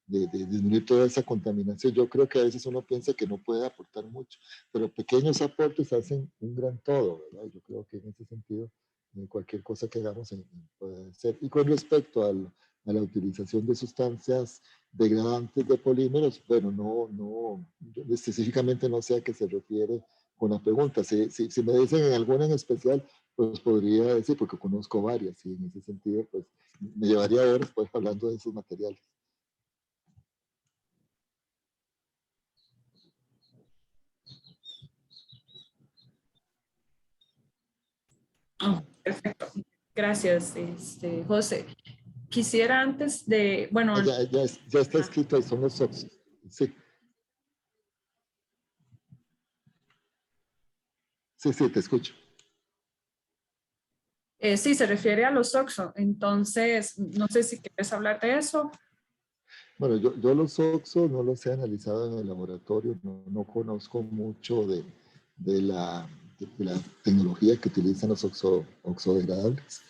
disminuir toda esa contaminación. Yo creo que a veces uno piensa que no puede aportar mucho, pero pequeños aportes hacen un gran todo, ¿verdad? Yo creo que en ese sentido, cualquier cosa que hagamos puede ser. Y con respecto a la utilización de sustancias degradantes de polímeros, bueno, no, específicamente no sé a qué se refiere con la pregunta. Si me dicen en alguna en especial, pues podría decir, porque conozco varias, y en ese sentido, pues me llevaría horas pues hablando de esos materiales. Oh, perfecto. Gracias, José. Quisiera antes de, bueno. Ya está escrito ahí, son los SOX. Sí. Sí, te escucho. Sí, se refiere a los OXXO. Entonces, no sé si quieres hablar de eso. Bueno, yo los OXXO no los he analizado en el laboratorio, no conozco mucho de la tecnología que utilizan los oxodegradables.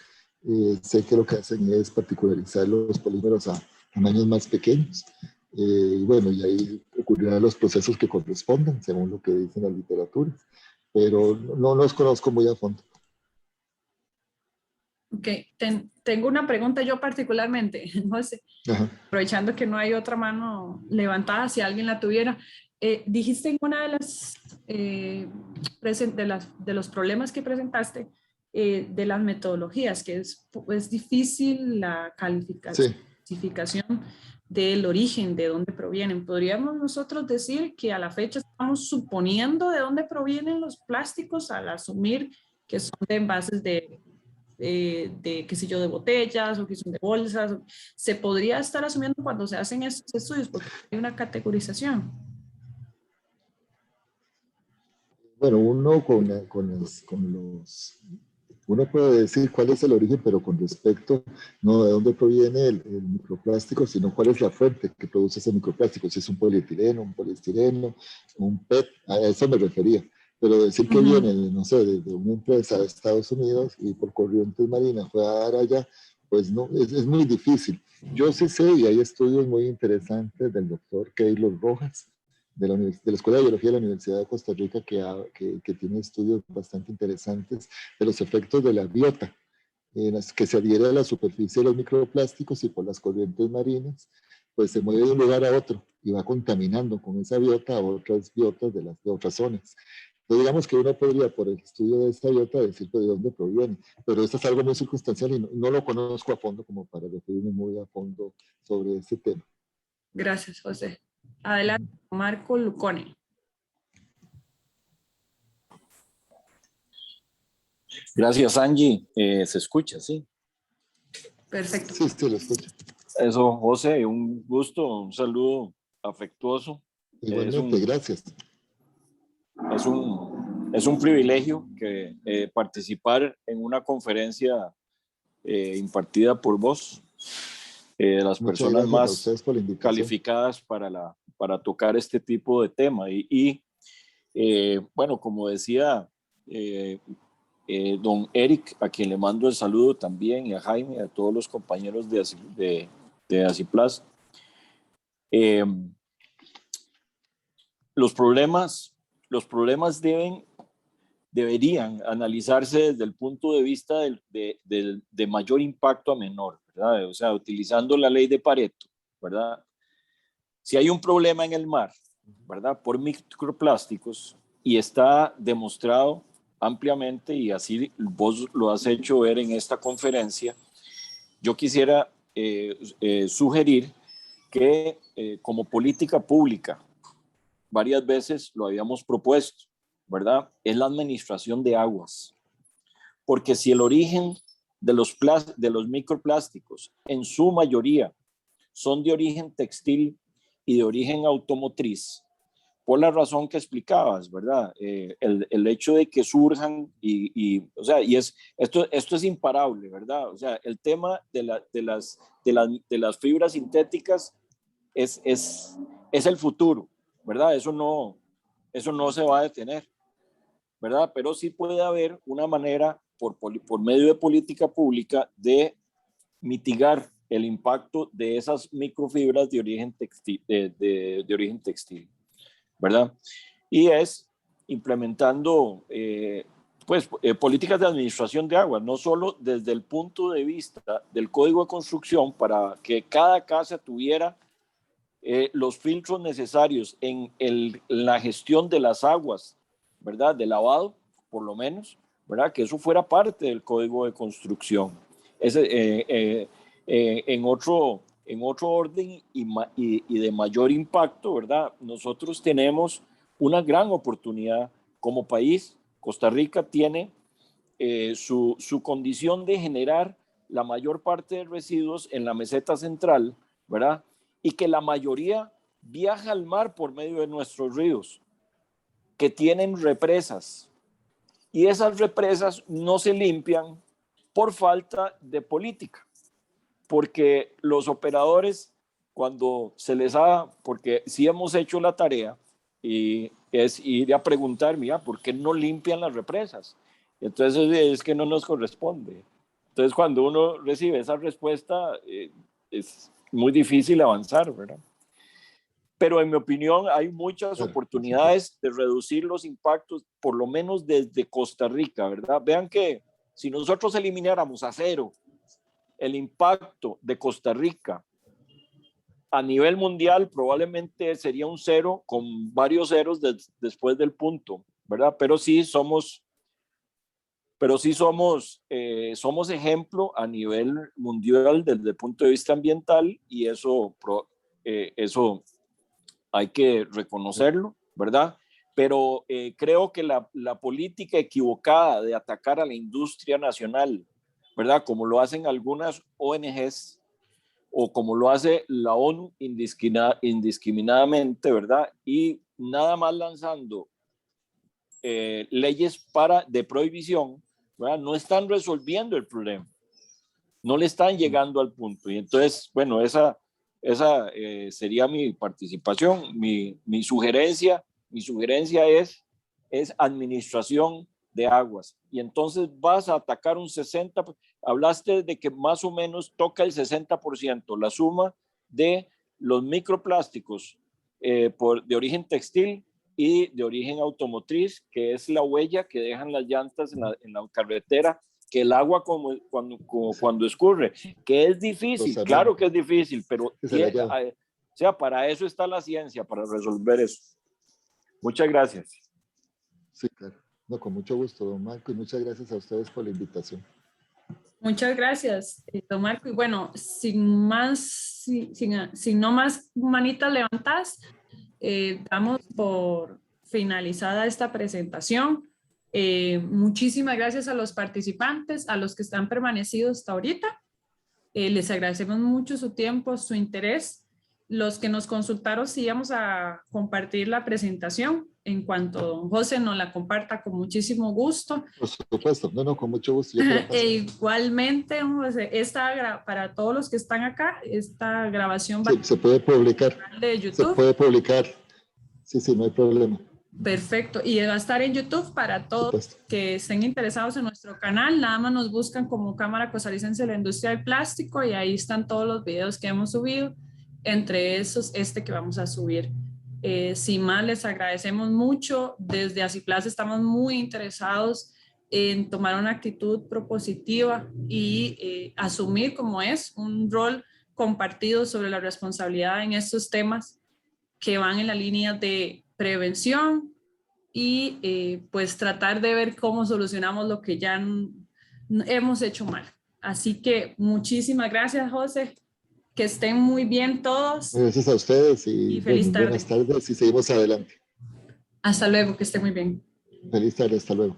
Sé que lo que hacen es particularizar los polímeros a tamaños más pequeños. Y bueno, y ahí ocurrirán los procesos que correspondan, según lo que dicen las literaturas. Pero no los conozco muy a fondo. Ok, tengo una pregunta yo particularmente, José, aprovechando que no hay otra mano levantada, si alguien la tuviera. Dijiste en una de de los problemas que presentaste, de las metodologías, que es difícil la clasificación del origen, de dónde provienen. ¿Podríamos nosotros decir que a la fecha estamos suponiendo de dónde provienen los plásticos al asumir que son de envases de qué sé yo, de botellas o que son de bolsas? Se podría estar asumiendo cuando se hacen estos estudios porque hay una categorización. Bueno, uno puede decir cuál es el origen, pero con respecto no de dónde proviene el microplástico, sino cuál es la fuente que produce ese microplástico, si es un polietileno, un poliestireno, un PET, a eso me refería. Pero decir que viene, no sé, de una empresa de Estados Unidos y por corrientes marinas fue a dar allá, pues no, es muy difícil. Yo sí sé, y hay estudios muy interesantes del doctor Keylor Rojas, de la Escuela de Biología de la Universidad de Costa Rica, que tiene estudios bastante interesantes de los efectos de la biota, que se adhiere a la superficie de los microplásticos y por las corrientes marinas, pues se mueve de un lugar a otro y va contaminando con esa biota a otras biotas de otras zonas. Entonces, digamos que uno podría, por el estudio de esta biota, decir de dónde proviene, pero esto es algo muy circunstancial y no lo conozco a fondo como para referirme muy a fondo sobre ese tema. Gracias, José. Adelante, Marco Lucone. Gracias, Angie. ¿Se escucha? Sí. Perfecto. Sí, lo escucho. Eso, José, un gusto, un saludo afectuoso Igualmente, gracias. Es un privilegio que participar en una conferencia impartida por vos, las Muchas personas gracias a más ustedes por la invitación. calificadas para tocar este tipo de tema. Bueno, como decía don Eric, a quien le mando el saludo también, y a Jaime, a todos los compañeros de ACIPLAS, los problemas deberían analizarse desde el punto de vista de mayor impacto a menor, ¿verdad? O sea, utilizando la ley de Pareto, ¿verdad? Si hay un problema en el mar, ¿verdad? Por microplásticos, y está demostrado ampliamente, y así vos lo has hecho ver en esta conferencia, yo quisiera sugerir que como política pública, varias veces lo habíamos propuesto, ¿verdad? Es la administración de aguas. Porque si el origen de los microplásticos en su mayoría son de origen textil y de origen automotriz, por la razón que explicabas, ¿verdad? El hecho de que surjan o sea, esto es imparable, ¿verdad? O sea, el tema de las fibras sintéticas es el futuro, ¿verdad? Eso no se va a detener, ¿verdad? Pero sí puede haber una manera por medio de política pública de mitigar el impacto de esas microfibras de origen textil, de origen textil, ¿verdad? Y es implementando políticas de administración de aguas, no solo desde el punto de vista del Código de Construcción para que cada casa tuviera los filtros necesarios en la gestión de las aguas, ¿verdad? De lavado, por lo menos, ¿verdad? Que eso fuera parte del Código de Construcción. En otro orden y de mayor impacto, ¿verdad? Nosotros tenemos una gran oportunidad como país. Costa Rica tiene su condición de generar la mayor parte de residuos en la meseta central, ¿verdad? Y que la mayoría viaja al mar por medio de nuestros ríos, que tienen represas. Y esas represas no se limpian por falta de política, porque los operadores, cuando se les ha, porque sí hemos hecho la tarea, y es ir a preguntar, mira, ¿por qué no limpian las represas? Entonces es que no nos corresponde. Entonces cuando uno recibe esa respuesta, es muy difícil avanzar, ¿verdad? Pero en mi opinión hay muchas oportunidades de reducir los impactos, por lo menos desde Costa Rica, ¿verdad? Vean que si nosotros elimináramos a cero el impacto de Costa Rica a nivel mundial, probablemente sería un cero con varios ceros después del punto, ¿verdad? Pero sí somos ejemplo a nivel mundial desde el punto de vista ambiental, y eso hay que reconocerlo, ¿verdad? Pero creo que la política equivocada de atacar a la industria nacional, ¿verdad? Como lo hacen algunas ONGs o como lo hace la ONU indiscriminadamente, ¿verdad? Y nada más lanzando leyes de prohibición, ¿verdad? No están resolviendo el problema, no le están llegando al punto. Y entonces, bueno, esa sería mi participación. Mi sugerencia es administración de aguas. Y entonces vas a atacar un 60%. Hablaste de que más o menos toca el 60%, la suma de los microplásticos de origen textil y de origen automotriz, que es la huella que dejan las llantas en la carretera, que el agua cuando escurre, que es difícil, claro que es difícil, pero o sea, para eso está la ciencia, para resolver eso. Muchas gracias. Sí, claro. No, con mucho gusto, don Marco, y muchas gracias a ustedes por la invitación. Muchas gracias, don Marco. Y bueno, sin no más manitas levantadas, damos por finalizada esta presentación. Muchísimas gracias a los participantes, a los que están permanecidos hasta ahorita. Les agradecemos mucho su tiempo, su interés. los que nos consultaron si íbamos a compartir la presentación. En cuanto don José nos la comparta, con muchísimo gusto. Por supuesto, no, con mucho gusto. Igualmente, don José, para todos los que están acá, esta grabación va se puede publicar. De YouTube. Se puede publicar. Sí, no hay problema. Perfecto, y va a estar en YouTube para todos que estén interesados en nuestro canal. Nada más nos buscan como Cámara Costarricense de la Industria del Plástico y ahí están todos los videos que hemos subido, entre esos que vamos a subir. Sin más, les agradecemos mucho. Desde Aciplast estamos muy interesados en tomar una actitud propositiva y asumir como es un rol compartido sobre la responsabilidad en estos temas que van en la línea de prevención y pues tratar de ver cómo solucionamos lo que ya hemos hecho mal. Así que muchísimas gracias, José. Que estén muy bien todos. Gracias a ustedes y feliz tarde. Buenas tardes y seguimos adelante. Hasta luego, que estén muy bien. Feliz tarde, hasta luego.